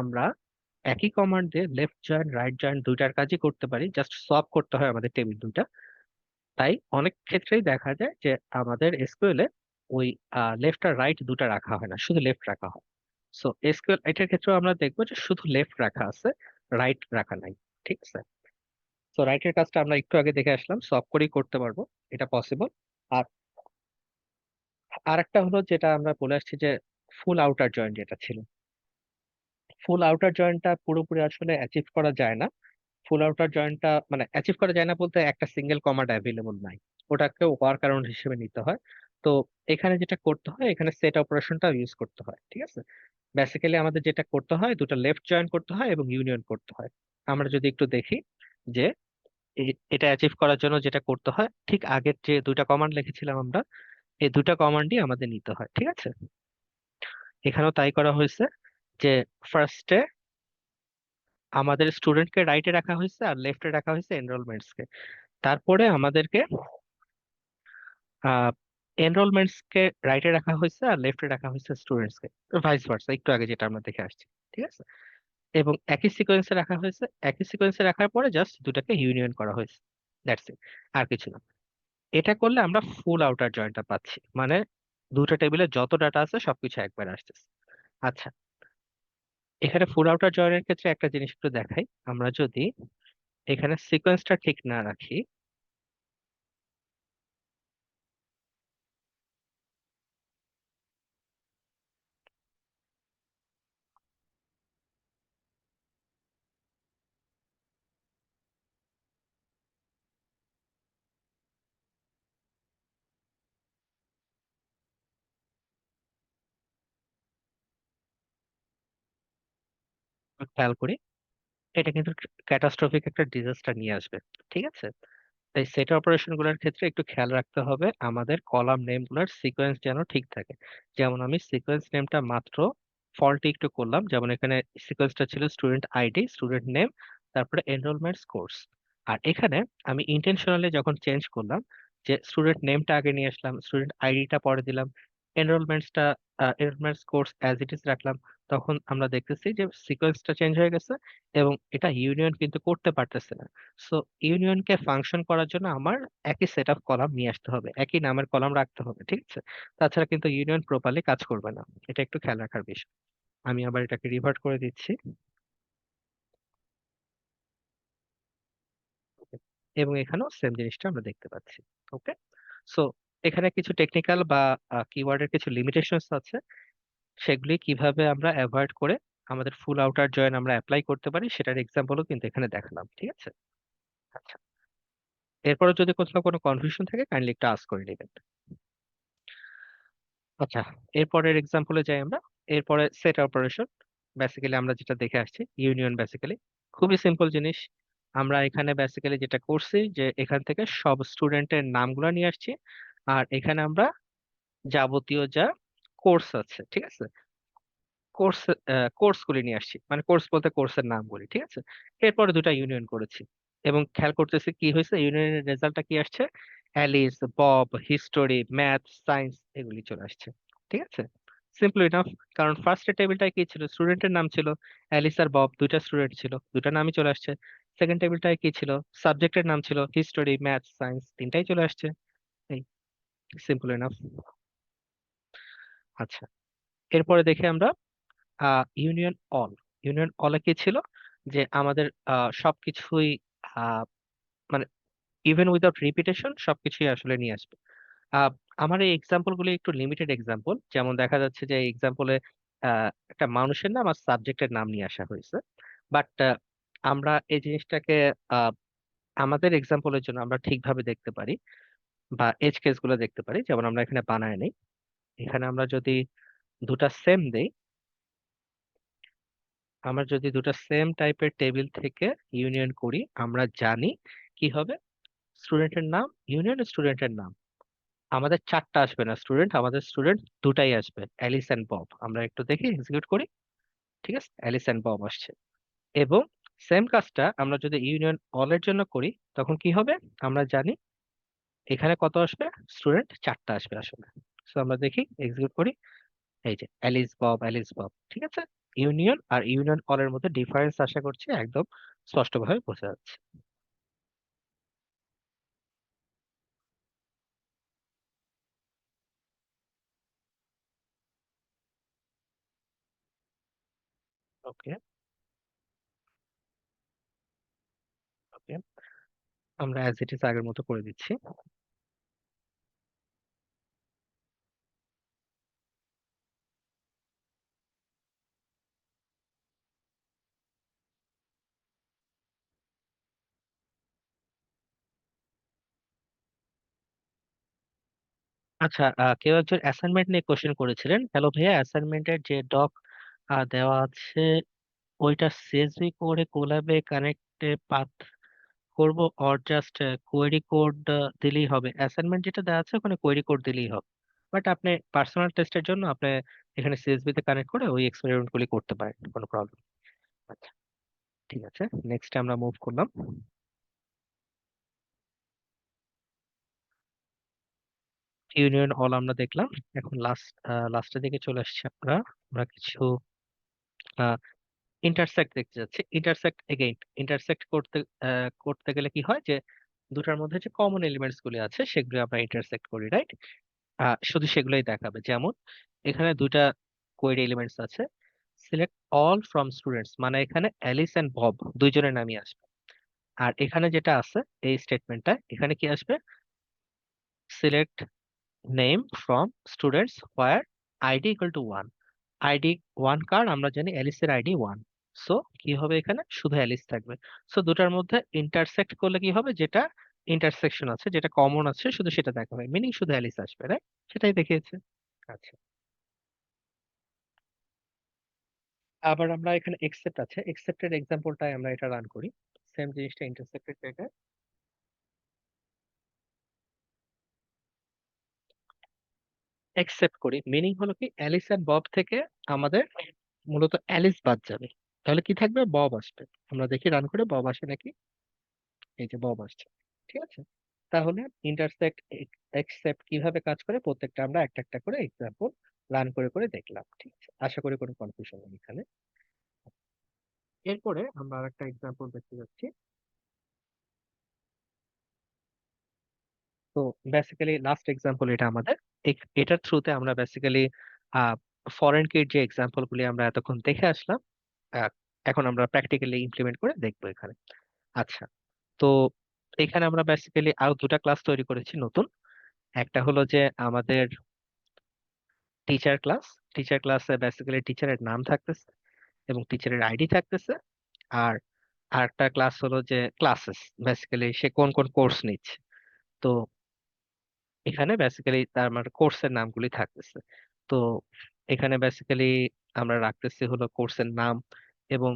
আমরা একই কমান্ড দিয়ে লেফট জয়েন রাইট জয়েন দুইটার কাজই করতে পারি, জাস্ট সোয়াপ করতে হয় আমাদের টেবিল দুইটা, তাই অনেক ক্ষেত্রেই দেখা যায় যে আমাদের এসকিউএল এ ওই লেফট আর রাইট দুটা রাখা হয় না, শুধু লেফট রাখা হয়। সো এসকিউএল এটার ক্ষেত্রেও আমরা দেখবো যে শুধু লেফট রাখা আছে, রাইট রাখা নাই। ঠিক আছে, তো রাইটের কাজটা আমরা একটু আগে দেখে আসলাম, সব করেই করতে পারবো, এটা পসিবল। আর আরেকটা হলো যেটা আমরা বলে আসছি যে ফুল আউটার জয়েন্ট যেটা ছিল, ফুল আউটার জয়েন্টটা পুরোপুরি আসলে অ্যাচিভ করা যায় না। ফুল আউটার জয়েন্টটা মানে অ্যাচিভ করা যায় না বলতে একটা সিঙ্গেল কমান্ড অ্যাভেলেবল নাই, ওটাকে ওয়ার্ক অ্যারাউন্ড হিসেবে নিতে হয়। তো এখানে যেটা করতে হয়, এখানে সেট অপারেশনটা ইউজ করতে হয়। ঠিক আছে, বেসিক্যালি আমাদের যেটা করতে হয়, দুটো লেফট জয়েন করতে হয় এবং ইউনিয়ন করতে হয়। আমরা যদি একটু দেখি যে এটা অ্যাচিভ করার জন্য যেটা করতে হয়, ঠিক আগের যে দুইটা কমান্ড লিখেছিলাম আমরা, এই দুইটা কমান্ডই আমাদের নিতে হয়। ঠিক আছে, এখানেও তাই করা হয়েছে, যে ফার্স্টে আমাদের স্টুডেন্টকে রাইটে রাখা হয়েছে আর লেফটে রাখা হয়েছে এনরোলমেন্টস কে। তারপরে আমাদেরকে আহ এনরোলমেন্টস কে রাইটে রাখা হয়েছে আর লেফটে রাখা হয়েছে স্টুডেন্টস কে, ভাইস ভার্সা, একটু আগে যেটা আমরা দেখে আসছি। ঠিক আছে, এবং একই সিকোয়েন্সে রাখা হয়েছে, একই সিকোয়েন্সে রাখার পরে জাস্ট দুটাকে ইউনিয়ন করা হয়েছে, দ্যাটস ইট, আর কিছু না। এটা করলে আমরা ফুল আউটার জয়েন্টটা পাচ্ছি, মানে দুটো টেবিলে যত ডাটা আছে সবকিছু একবার আসতেছে। আচ্ছা, এখানে ফুল আউটার জয়েন্টের ক্ষেত্রে একটা জিনিস একটু দেখাই, আমরা যদি এখানে সিকোয়েন্সটা ঠিক না রাখি, খেয়াল করি, এটা কিন্তু ক্যাটাস্ট্রফিক একটা ডিজাস্টার নিয়ে আসবে। ঠিক আছে, তাই সেট অপারেশন গুলোর ক্ষেত্রে একটু খেয়াল রাখতে হবে আমাদের কলাম নেম গুলোর সিকোয়েন্স যেন ঠিক থাকে। যেমন আমি সিকোয়েন্স নেমটা মাত্র ফল্টে একটু করলাম, যেমন এখানে সিকোয়েন্সটা ছিল স্টুডেন্ট আইডি, স্টুডেন্ট নেম, তারপরে এনরোলমেন্ট কোর্স। আর এখানে আমি ইন্টেনশনালি যখন চেঞ্জ করলাম, যে স্টুডেন্ট নেমটা আগে নিয়ে আসলাম, স্টুডেন্ট আইডিটা পরে দিলাম, enrolments course as it is রাখলাম, তখন আমরা দেখতেছি যে সিকোয়েন্সটা চেঞ্জ হয়ে গেছে এবং এটা ইউনিয়ন কিন্তু করতে পারতেছে না। সো ইউনিয়নকে ফাংশন করার জন্য আমার একই সেট অফ কলাম নিয়ে আসতে হবে, একই নামের কলাম রাখতে হবে, ঠিক আছে? তাছাড়া কিন্তু ইউনিয়ন প্রপারলি কাজ করবে না। এটা একটু খেয়াল রাখার বিষয়। আমি আবার এটাকে রিভার্ট করে দিচ্ছি। এবং এখানেও সেম জিনিসটা আমরা দেখতে পাচ্ছি। ওকে, সো এখানে কিছু টেকনিক্যাল বা কিওয়ার্ডের কিছু লিমিটেশনস আছে, সেগুলি কিভাবে আমরা অ্যাভয়েড করে আমাদের ফুল আউটার জয়েন আমরা অ্যাপ্লাই করতে পারি সেটার এক্সাম্পলও কিন্তু এখানে দেখালাম, ঠিক আছে? আচ্ছা, এরপরে যদি কোথাও কোনো কনফিউশন থাকে কাইন্ডলি একটু আস্ক করে নেবেন। আচ্ছা, এরপরের এক্সাম্পলে যাই আমরা। এরপরে সেট অপারেশন, বেসিক্যালি আমরা যেটা দেখে আসছি ইউনিয়ন, বেসিক্যালি খুবই সিম্পল জিনিস। আমরা এখানে বেসিক্যালি যেটা করছি যে এখান থেকে সব স্টুডেন্টের নামগুলো নিয়ে আসছি, আর এখানে আমরা যাবতীয় যা কোর্স আছে, ঠিক আছে, কোর্স কোর্সগুলি নিয়ে আসছি, মানে কোর্স বলতে কোর্সের নামগুলি, ঠিক আছে? এরপরে দুটো ইউনিয়ন করেছি এবং খেয়াল করতেছি কি হয়েছে, ইউনিয়নের রেজাল্টটা কি আসছে, Alice, Bob, history, math, science এগুলি চলে আসছে, ঠিক আছে? Simple enough. কারণ ফার্স্ট টেবিলটায় কি ছিল, স্টুডেন্টের নাম ছিল অ্যালিস আর বব, দুইটা স্টুডেন্ট ছিল, দুটা নামই চলে আসছে। সেকেন্ড টেবিলটায় কি ছিল, সাবজেক্টের নাম ছিল হিস্টোরি, ম্যাথ, সায়েন্স, তিনটাই চলে আসছে। এই সিম্পল ইনাফ। আচ্ছা, এরপরে দেখি আমরা ইউনিয়ন অল। ইউনিয়ন অলে কি ছিল, যে আমাদের সবকিছুই আহ, মানে ইভেন উইদাউট রিপিটেশন সবকিছুই আসলে নিয়ে আসবে। আহ, আমার এই এক্সাম্পল গুলো একটু লিমিটেড এক্সাম্পল, যেমন দেখা যাচ্ছে যে এই এক্সাম্পলে একটা মানুষের নাম আর সাবজেক্টের নাম নিয়ে আসা হয়েছে, বাট আমরা এই জিনিসটাকে আহ, আমাদের এক্সাম্পলের জন্য আমরা ঠিকভাবে দেখতে পারি বা এজ কেস গুলো দেখতে পারি, যেমন আমরা এখানে বানায় নেই। এখানে আমরা যদি দুটা সেম দেই, আমরা যদি দুটো সেম টাইপের টেবিল থেকে ইউনিয়ন করি, আমরা জানি কি হবে, স্টুডেন্টের নাম ইউনিয়ন স্টুডেন্টের নাম, আমাদের চারটা আসবে না স্টুডেন্ট, আমাদের স্টুডেন্ট দুটাই আসবে, অ্যালিস এন্ড বব। আমরা একটু দেখি এক্সিকিউট করি, ঠিক আছে, অ্যালিস এন্ড বব আসছে। এবং সেম কাজটা আমরা যদি ইউনিয়ন অল এর জন্য করি, তখন কি হবে, আমরা জানি এখানে কত আসবে, স্টুডেন্ট চারটা আসবে আসলে। সো আমরা দেখি এক্সিকিউট করি, এই যে অ্যালিস বব, অ্যালিস বব, ঠিক আছে? ইউনিয়ন আর ইউনিয়ন অল এর মধ্যে ডিফারেন্স আশা করছি একদম স্পষ্টভাবে বোঝা যাচ্ছে। ওকে, ওকে, আমরা অ্যাজ ইট ইজ আগের মতো করে দিচ্ছি। আচ্ছা, কেউ একজন অ্যাসাইনমেন্ট নিয়ে কোশ্চেন করেছিলেন। হ্যালো ভাইয়া, অ্যাসাইনমেন্টের যে ডক দেওয়া আছে ওইটা সিএসভি করে কোল্যাবে কানেক্টে পাথ করব, অর জাস্ট কোয়েরি কোড দিলেই হবে? অ্যাসাইনমেন্ট যেটা দেওয়া আছে ওখানে কোয়েরি কোড দিলেই হবে, বাট আপনি পার্সোনাল টেস্টের জন্য আপনি এখানে সিএসভি তে কানেক্ট করে ওই এক্সপেরিমেন্ট গুলি করতে পারেন, কোনো প্রবলেম। আচ্ছা, ঠিক আছে, নেক্সট আমরা মুভ করলাম। ইউনিয়ন অল আমরা দেখলাম। এখন লাস্টের দিকে চলে আসছি আমরা। আমরা কিছু ইন্টারসেক্ট দেখতে যাচ্ছি। ইন্টারসেক্ট এগেইন, ইন্টারসেক্ট করতে গেলে কি হয়, যে দুটার মধ্যে যে কমন এলিমেন্টস গুলি আছে সেগুলো আমরা ইন্টারসেক্ট করি, রাইট? শুধু সেগুলোই দেখাবে। যেমন এখানে দুইটা কোয়েরি এলিমেন্টস আছে, সিলেক্ট অল ফ্রম স্টুডেন্টস, মানে এখানে অ্যালিস এন্ড বব দুইজনের নামই আসবে। আর এখানে যেটা আছে এই স্টেটমেন্টটা, এখানে কি আসবে, select name from students where ID equal to one. ID one কার, আমরা জানি অ্যালিসের আইডি ওয়ান। সো কি হবে, এখানে শুধু অ্যালিস থাকবে। সো দুটার মধ্যে ইন্টারসেক্ট করলে কি হবে, যেটা ইন্টারসেকশন আছে, যেটা কমন আছে শুধু সেটা দেখাবে, মিনিং শুধু অ্যালিস আসবে, রাইট? সেটাই দেখিয়েছে। আচ্ছা, আবার আমরা এখানে এক্সেপ্ট আছে, এক্সেপ্টের এক্সাম্পলটাই আমরা এটা রান করি, সেম জিনিসটা ইন্টারসেক্টেড জায়গায় একসেপ্ট করি। মিনিং হলো কি, অ্যালিস এন্ড বব থেকে আমাদের মূলত অ্যালিস বাদ যাবে, তাহলে কি থাকবে, বব আসবে। আমরা দেখি রান করে বব আসে নাকি। এই যে বব আসছে, ঠিক আছে। তাহলে ইন্টারসেক্ট এক্সেপ্ট কিভাবে কাজ করে প্রত্যেকটা আমরা একটা একটা করে এক্সাম্পল রান করে করে দেখলাম, ঠিক আছে। আশা করি কোনো কনফিউশন নেই এখানে। এরপরে আমরা আরেকটা এক্সাম্পল দেখতে যাচ্ছি। তো বেসিক্যালি লাস্ট এক্সাম্পল এটা আমাদের, এটার থ্রুতে আমরা বেসিক্যালি ফরেন কির যে এক্সাম্পল গুলি আমরা এতক্ষণ দেখে আসলাম, আহ, এখন আমরা প্র্যাকটিক্যালি ইমপ্লিমেন্ট করে দেখবো এখানে। আচ্ছা, তো এখানে আমরা বেসিক্যালি আরো দুটা ক্লাস তৈরি করেছি নতুন। একটা হলো যে আমাদের টিচার ক্লাস। টিচার ক্লাসে বেসিক্যালি টিচারের নাম থাকতেছে এবং টিচারের আইডি থাকতেছে। আর আরেকটা ক্লাস হলো যে ক্লাসেস, বেসিক্যালি সে কোন কোন কোর্স নিচ্ছে। তো এখানে বেসিক্যালি তার মানে কোর্সের নামগুলি থাকতেছে। তো এখানে বেসিক্যালি আমরা রাখতেছি হলো কোর্সের নাম এবং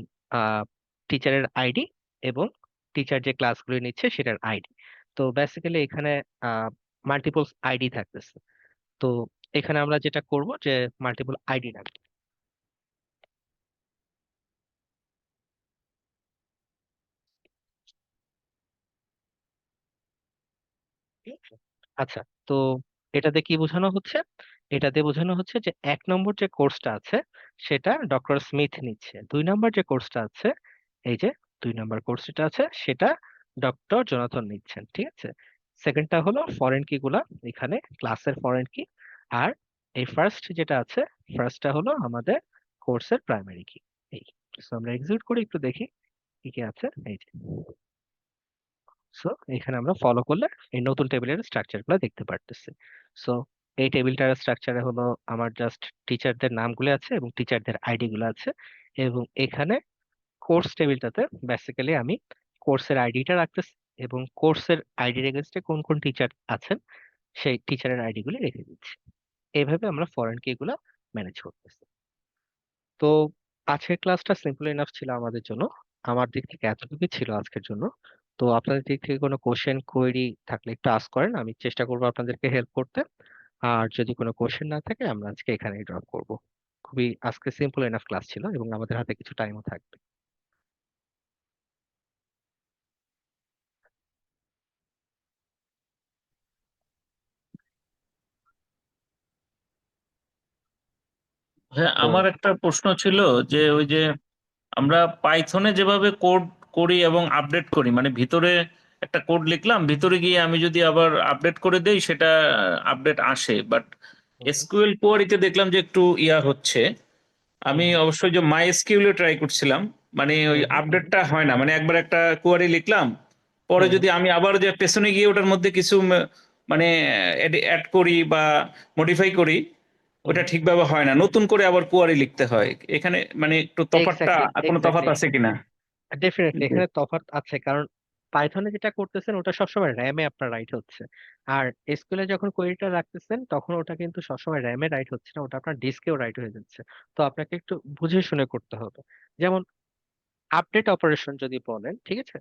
টিচারের আইডি এবং টিচার যে ক্লাসগুলি নিচ্ছে সেটার আইডি। তো বেসিক্যালি এখানে মাল্টিপল আইডি থাকতেছে। তো এখানে আমরা যেটা করব যে মাল্টিপল আইডি রাখবো, ঠিক আছে? আচ্ছা, তো এটাতে কি বোঝানো হচ্ছে? এটাতে বোঝানো হচ্ছে যে 1 নম্বর যে কোর্সটা আছে সেটা ডক্টর স্মিথ নিচ্ছে, 2 নম্বর যে কোর্সটা আছে, এই যে 2 নম্বর কোর্স যেটা আছে সেটা ডক্টর জোনাথন নিচ্ছেন, ঠিক আছে। সেকেন্ডটা হলো ফরেন কি গুলা, এখানে ক্লাসের ফরেন কি। আর এই ফার্স্ট যেটা আছে, ফার্স্টটা হলো আমাদের কোর্সের প্রাইমারি কি। এই, So আমরা এক্সিকিউট করে একটু দেখি কি কি আছে। এই যে, সো এখানে আমরা ফলো করলে এই নতুন টেবিলের স্ট্রাকচার গুলো দেখতে পারতেছি। সো এই টেবিলটার স্ট্রাকচারে হলো আমার জাস্ট টিচারদের নামগুলো আছে এবং টিচারদের আইডি গুলো আছে। এবং এখানে কোর্স টেবিলটাতে বেসিক্যালি আমি কোর্সের আইডিটা রাখতেছি এবং কোর্সের আইডির এগেনস্টে কোন কোন টিচার আছেন সেই টিচারের আইডি গুলো রেখে দিচ্ছি। এইভাবে আমরা ফরেন কি গুলা ম্যানেজ করতেছি। তো আজকের ক্লাসটা সিম্পল এনাফ ছিল আমাদের জন্য। আমার দিক থেকে এতটুকুই ছিল আজকের জন্য। তো আপনাদের দিক থেকে কোনো কোশ্চেন কোয়েরি থাকলে একটু আস্ক করেন, আমি চেষ্টা করবো আপনাদেরকে হেল্প করতে। আর যদি কোনো কোশ্চেন না থাকে আমরা আজকে এখানেই ড্রপ করব। খুবই আজকে সিম্পল এনাফ ক্লাস ছিল এবং আমাদের হাতে কিছু টাইমও থাকবে। হ্যাঁ, তো আমার একটা প্রশ্ন ছিল যে ওই যে আমরা পাইথনে যেভাবে কোড করি এবং আপডেট করি, মানে ভিতরে একটা কোড লিখলাম, ভিতরে গিয়ে আমি যদি আবার আপডেট করে দেই সেটা আপডেট আসে, বাট হুম এসকিউএল কোয়ারিতে দেখলাম যে একটু হচ্ছে। হুম আমি হুম অবশ্যই যে মাই এসকিউএল ট্রাই করছিলাম, মানে ওই হুম হুম হুম আপডেটটা হয় না, মানে একবার একটা কোয়ারি লিখলাম, পরে হুম যদি আমি আবার যে পেছনে গিয়ে ওটার মধ্যে কিছু মানে অ্যাড করি বা মডিফাই করি, হুম ওটা ঠিকভাবে হয় না, নতুন করে আবার কোয়ারি লিখতে হয়। এখানে মানে একটু তফাৎটা, এক্স্যাক্টলি কোনো তফাৎ এক্স্যাক্টলি আছে কিনা? ডেফিনেটলি জি এখানে তফাৎ আছে, কারণ পাইথনে যেটা করতেছেন ওটা সবসময় র্যামে আপনার রাইট হচ্ছে। আর এসকিউএল যখন কোয়েরিটা রাখতেছেন তখন ওটা কিন্তু সবসময় র্যামে রাইট হচ্ছে না, ওটা আপনার ডিস্কেও রাইট হয়ে যাচ্ছে। তো আপনাকে একটু বুঝে শুনে করতে হবে। যেমন আপডেট অপারেশন যদি বলেন, ঠিক আছে,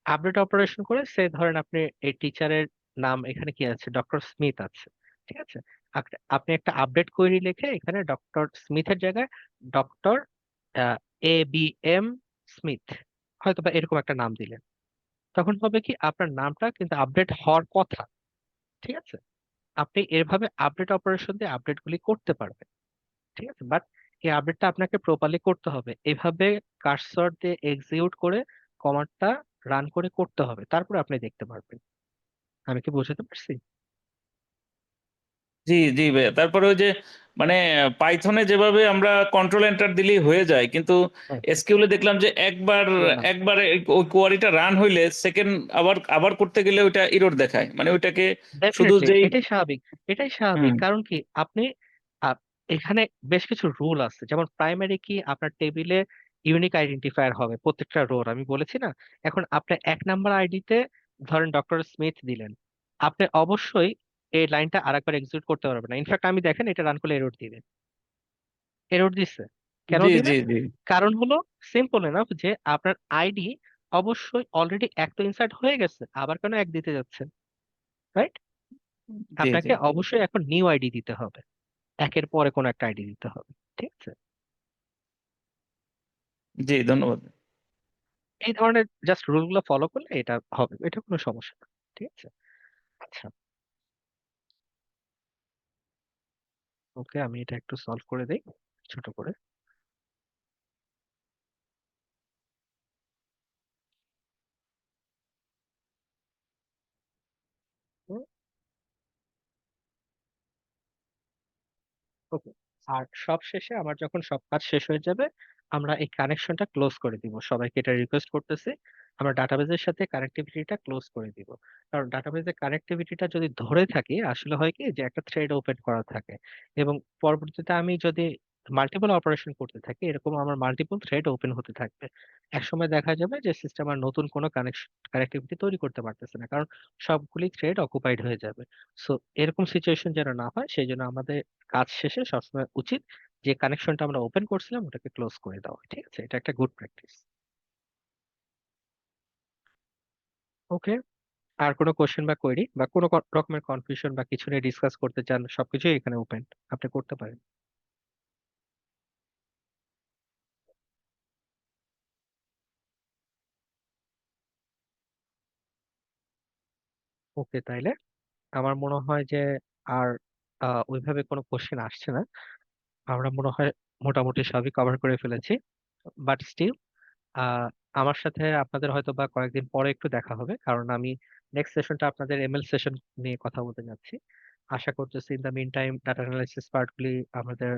আপডেট অপারেশন করে সে ধরেন আপনি এই টিচারের নাম এখানে কি আছে, ডক্টর স্মিথ আছে, ঠিক আছে। আপনি একটা আপডেট কোয়েরি লিখে এখানে ডক্টর স্মিথের জায়গায় ডক্টর ABM স্মিথ হয়তো বা এরকম একটা নাম দিলেন, তখন হবে কি আপনার নামটা কিন্তু আপডেট হওয়ার কথা, ঠিক আছে। আপনি এভাবে আপডেট অপারেশন দিয়ে আপডেট গুলি করতে পারবেন, ঠিক আছে। বাট এই আপডেটটা আপনাকে প্রপারলি করতে হবে, এভাবে কার্সর দিয়ে এক্সিকিউট করে কমান্ডটা রান করে করতে হবে, তারপরে আপনি দেখতে পারবেন। আমি কি বোঝাতে পারছি? জি জি ভাইয়া, তারপরে ওই যে মানে পাইথনে যেভাবে আমরা কন্ট্রোল এন্টার দিলেই হয়ে যায়, কিন্তু হ্যাঁ, এসকিউএল এ দেখলাম যে একবার না, একবার ওই কোয়ারিটা রান হইলে সেকেন্ড আবার আবার করতে গেলে ওইটা এরর দেখায়, মানে ওইটাকে শুধু ডেফিনেটলি যেই এটাই স্বাভাবিক। এটাই স্বাভাবিক, হুম কারণ কি আপনি এখানে বেশ কিছু রুল আছে। যেমন প্রাইমারি কি আপনার টেবিলে ইউনিক আইডেন্টিফায়ার হবে প্রত্যেকটা রোর, আমি বলেছি না। এখন আপনি 1 নম্বর আইডিতে ধরেন ডক্টর স্মিথ দিলেন, আপনি অবশ্যই এই লাইনটা আরেকবার এক্সিকিউট করতে পারবেন না। ইনফ্যাক্ট আমি দেখেন এটা রান করলে এরর দিবে, এরর দিচ্ছে। কেন জি দিবে? জি জি কারণ হলো সিম্পল এনাফ যে আপনার আইডি অবশ্যই অলরেডি এক তো ইনসার্ট হয়ে গেছে, আবার কেন এক দিতে যাচ্ছেন, রাইট? জি জি আপনাকে অবশ্যই এখন নিউ আইডি দিতে হবে, একের পরে কোনো একটা আইডি দিতে হবে, ঠিক আছে। জি, ধন্যবাদ। এই ধরনের জাস্ট রুলগুলো ফলো করলে এটা হবে, এটা কোনো সমস্যা না। ঠিক আছে, আচ্ছা ওকে, আমি এটা একটু সলভ করে দেই ছোট করে। ওকে, আর সব শেষে আমার যখন সব কাজ শেষ হয়ে যাবে, আমরা এই কানেকশনটা ক্লোজ করে দিব। সবাইকে এটা রিকোয়েস্ট করতেছি, আমরা ডাটাবেজের সাথে কানেক্টিভিটিটা ক্লোজ করে দিব। কারণ ডাটাবেজের কানেক্টিভিটিটা যদি ধরে থাকে, আসলে হয় কি যে একটা থ্রেড ওপেন করা থাকে, এবং পরবর্তীতে আমি যদি মাল্টিপল অপারেশন করতে থাকি, এরকম আমার মাল্টিপল থ্রেড ওপেন হতে থাকবে। একসময় দেখা যাবে যে সিস্টেম আর নতুন কোনো কানেক্টিভিটি তৈরি করতে পারতেছে না, কারণ সবগুলি থ্রেড অকুপাইড হয়ে যাবে। সো এরকম সিচুয়েশন যেন না হয়, সেই জন্য আমাদের কাজ শেষে সবসময় উচিত যে কানেকশনটা আমরা ওপেন করছিলাম ওটাকে ক্লোজ করে দেওয়া। ঠিক আছে, এটা একটা গুড প্র্যাকটিস। ওকে, আর কোনো কোশ্চেন বা কোয়েরি বা কোনো রকমের কনফিউশন বা কিছু নিয়ে ডিসকাস করতে চান, সবকিছুই এখানে ওপেন, আপনি করতে পারেন। ওকে, তাইলে আমার মনে হয় যে আর ওইভাবে কোনো কোশ্চেন আসছে না। আমরা মনে হয় মোটামুটি সবই কভার করে ফেলেছি, বাট স্টিল আমার সাথে আপনাদের হয়তো বা কয়েকদিন পরে একটু দেখা হবে, কারণ আমি নেক্সট সেশনটা আপনাদের এমএল সেশন নিয়ে কথা বলতে যাচ্ছি। আশা করতেছি in the mean time data analysis পার্টগুলি আমাদের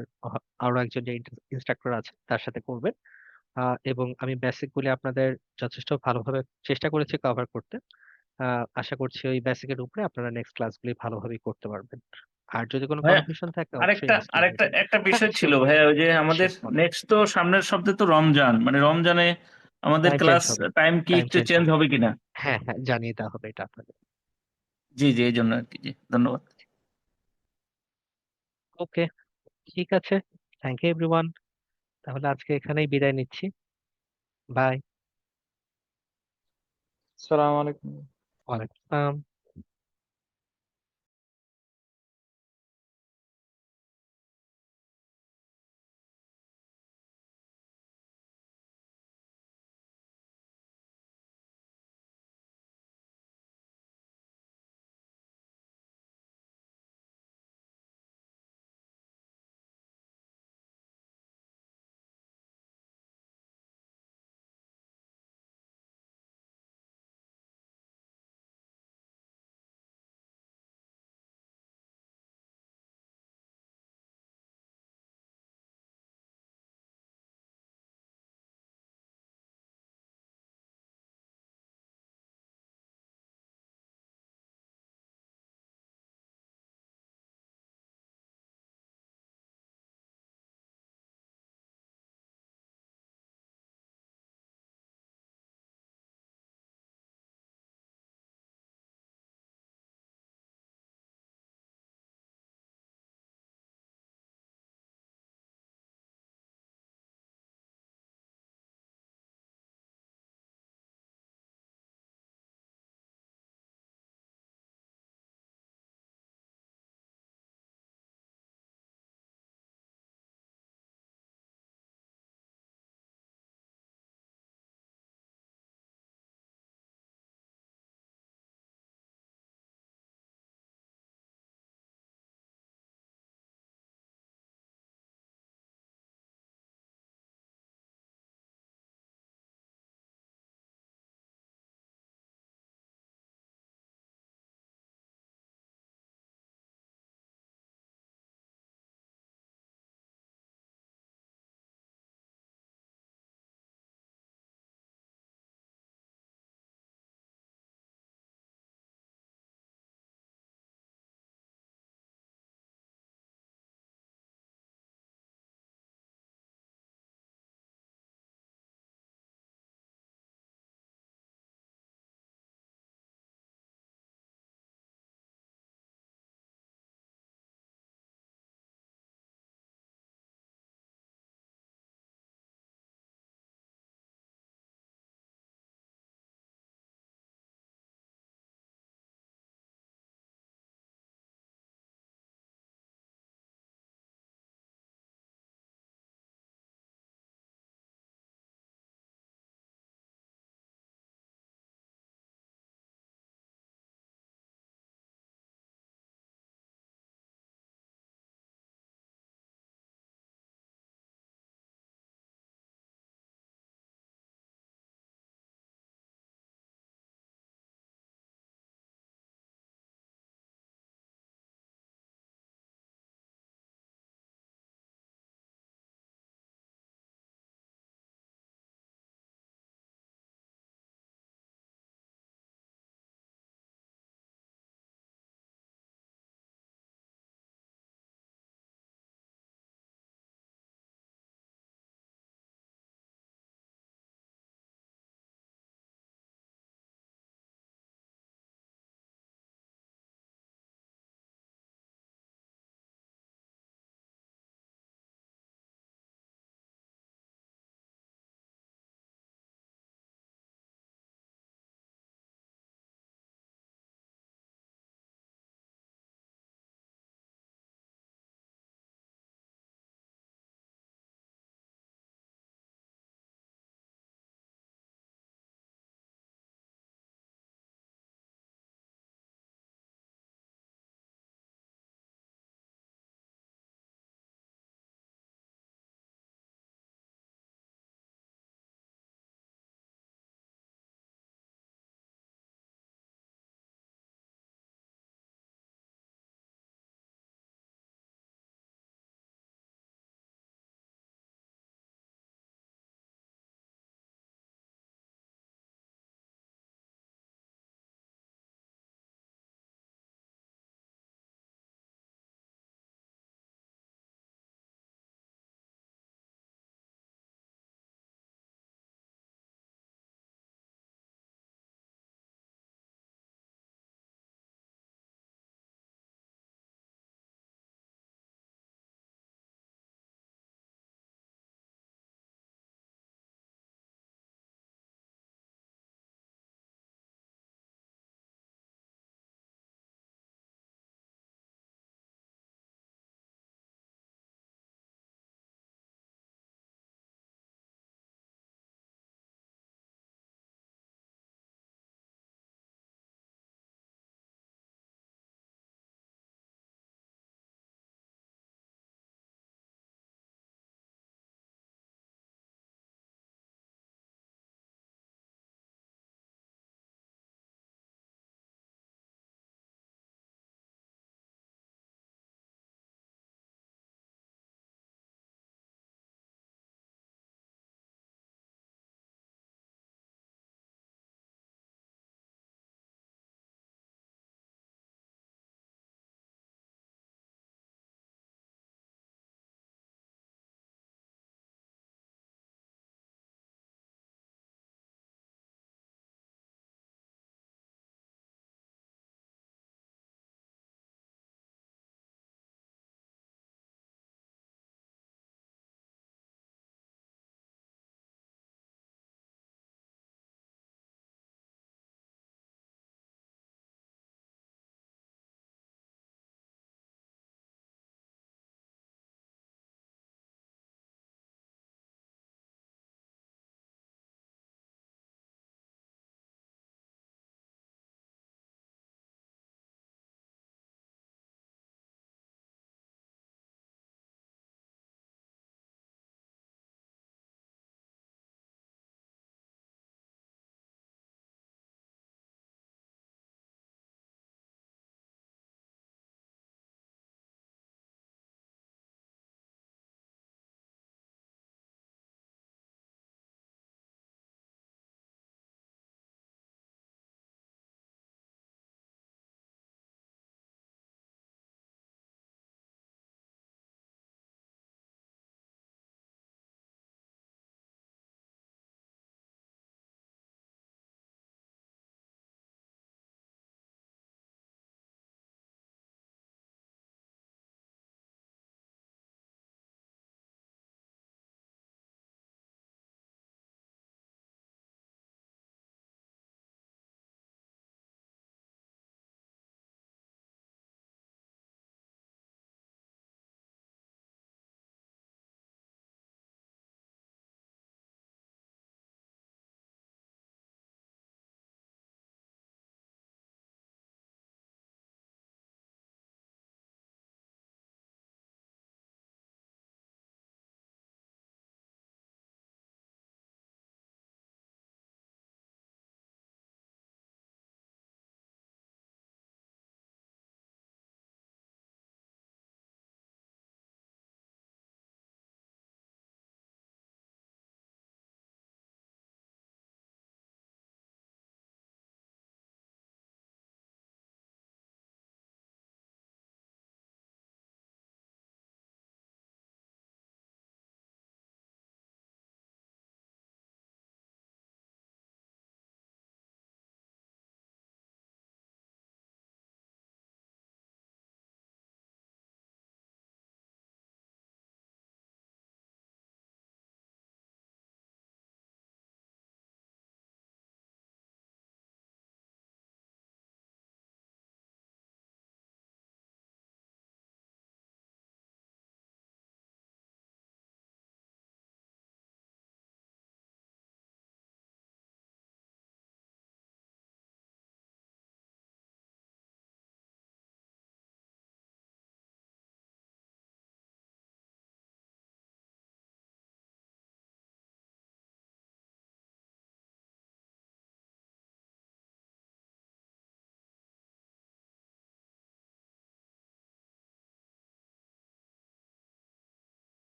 আরো একজন যে ইনস্ট্রাক্টর আছে তার সাথে করবেন। এবং আমি বেসিক গুলি আপনাদের যথেষ্ট ভালোভাবে চেষ্টা করেছি কভার করতে। আশা করছি ওই বেসিকের উপরে আপনারা নেক্সট ক্লাসগুলি ভালোভাবেই করতে পারবেন। আর যদি কোনো ভাইয়া কনফিউশন থাকে অবশ্যই আরেকটা আস্ক আরেকটা করবেন। একটা হ্যাঁ বিষয় ছিল শিওর, ভাইয়া, ওই যে আমাদের শিওর বলেন। নেক্সট তো সামনের সপ্তাহে তো রমজান, মানে রমজানে আমাদের টাইম চেঞ্জ ক্লাস হবে, টাইম কি টাইম একটু চেঞ্জ চেঞ্জ হবে। হবে কিনা? হ্যাঁ হ্যাঁ, জানিয়ে দেওয়া হবে এটা আপনাদের। জি জি, এই জন্য আর কি। জি, ধন্যবাদ। ওকে, ঠিক আছে, থ্যাংক ইউ এভরিওয়ান। তাহলে আজকে এখানেই বিদায় নিচ্ছি। বাই। সালাম আলাইকুম। ওয়ালাইকুম আসসালাম।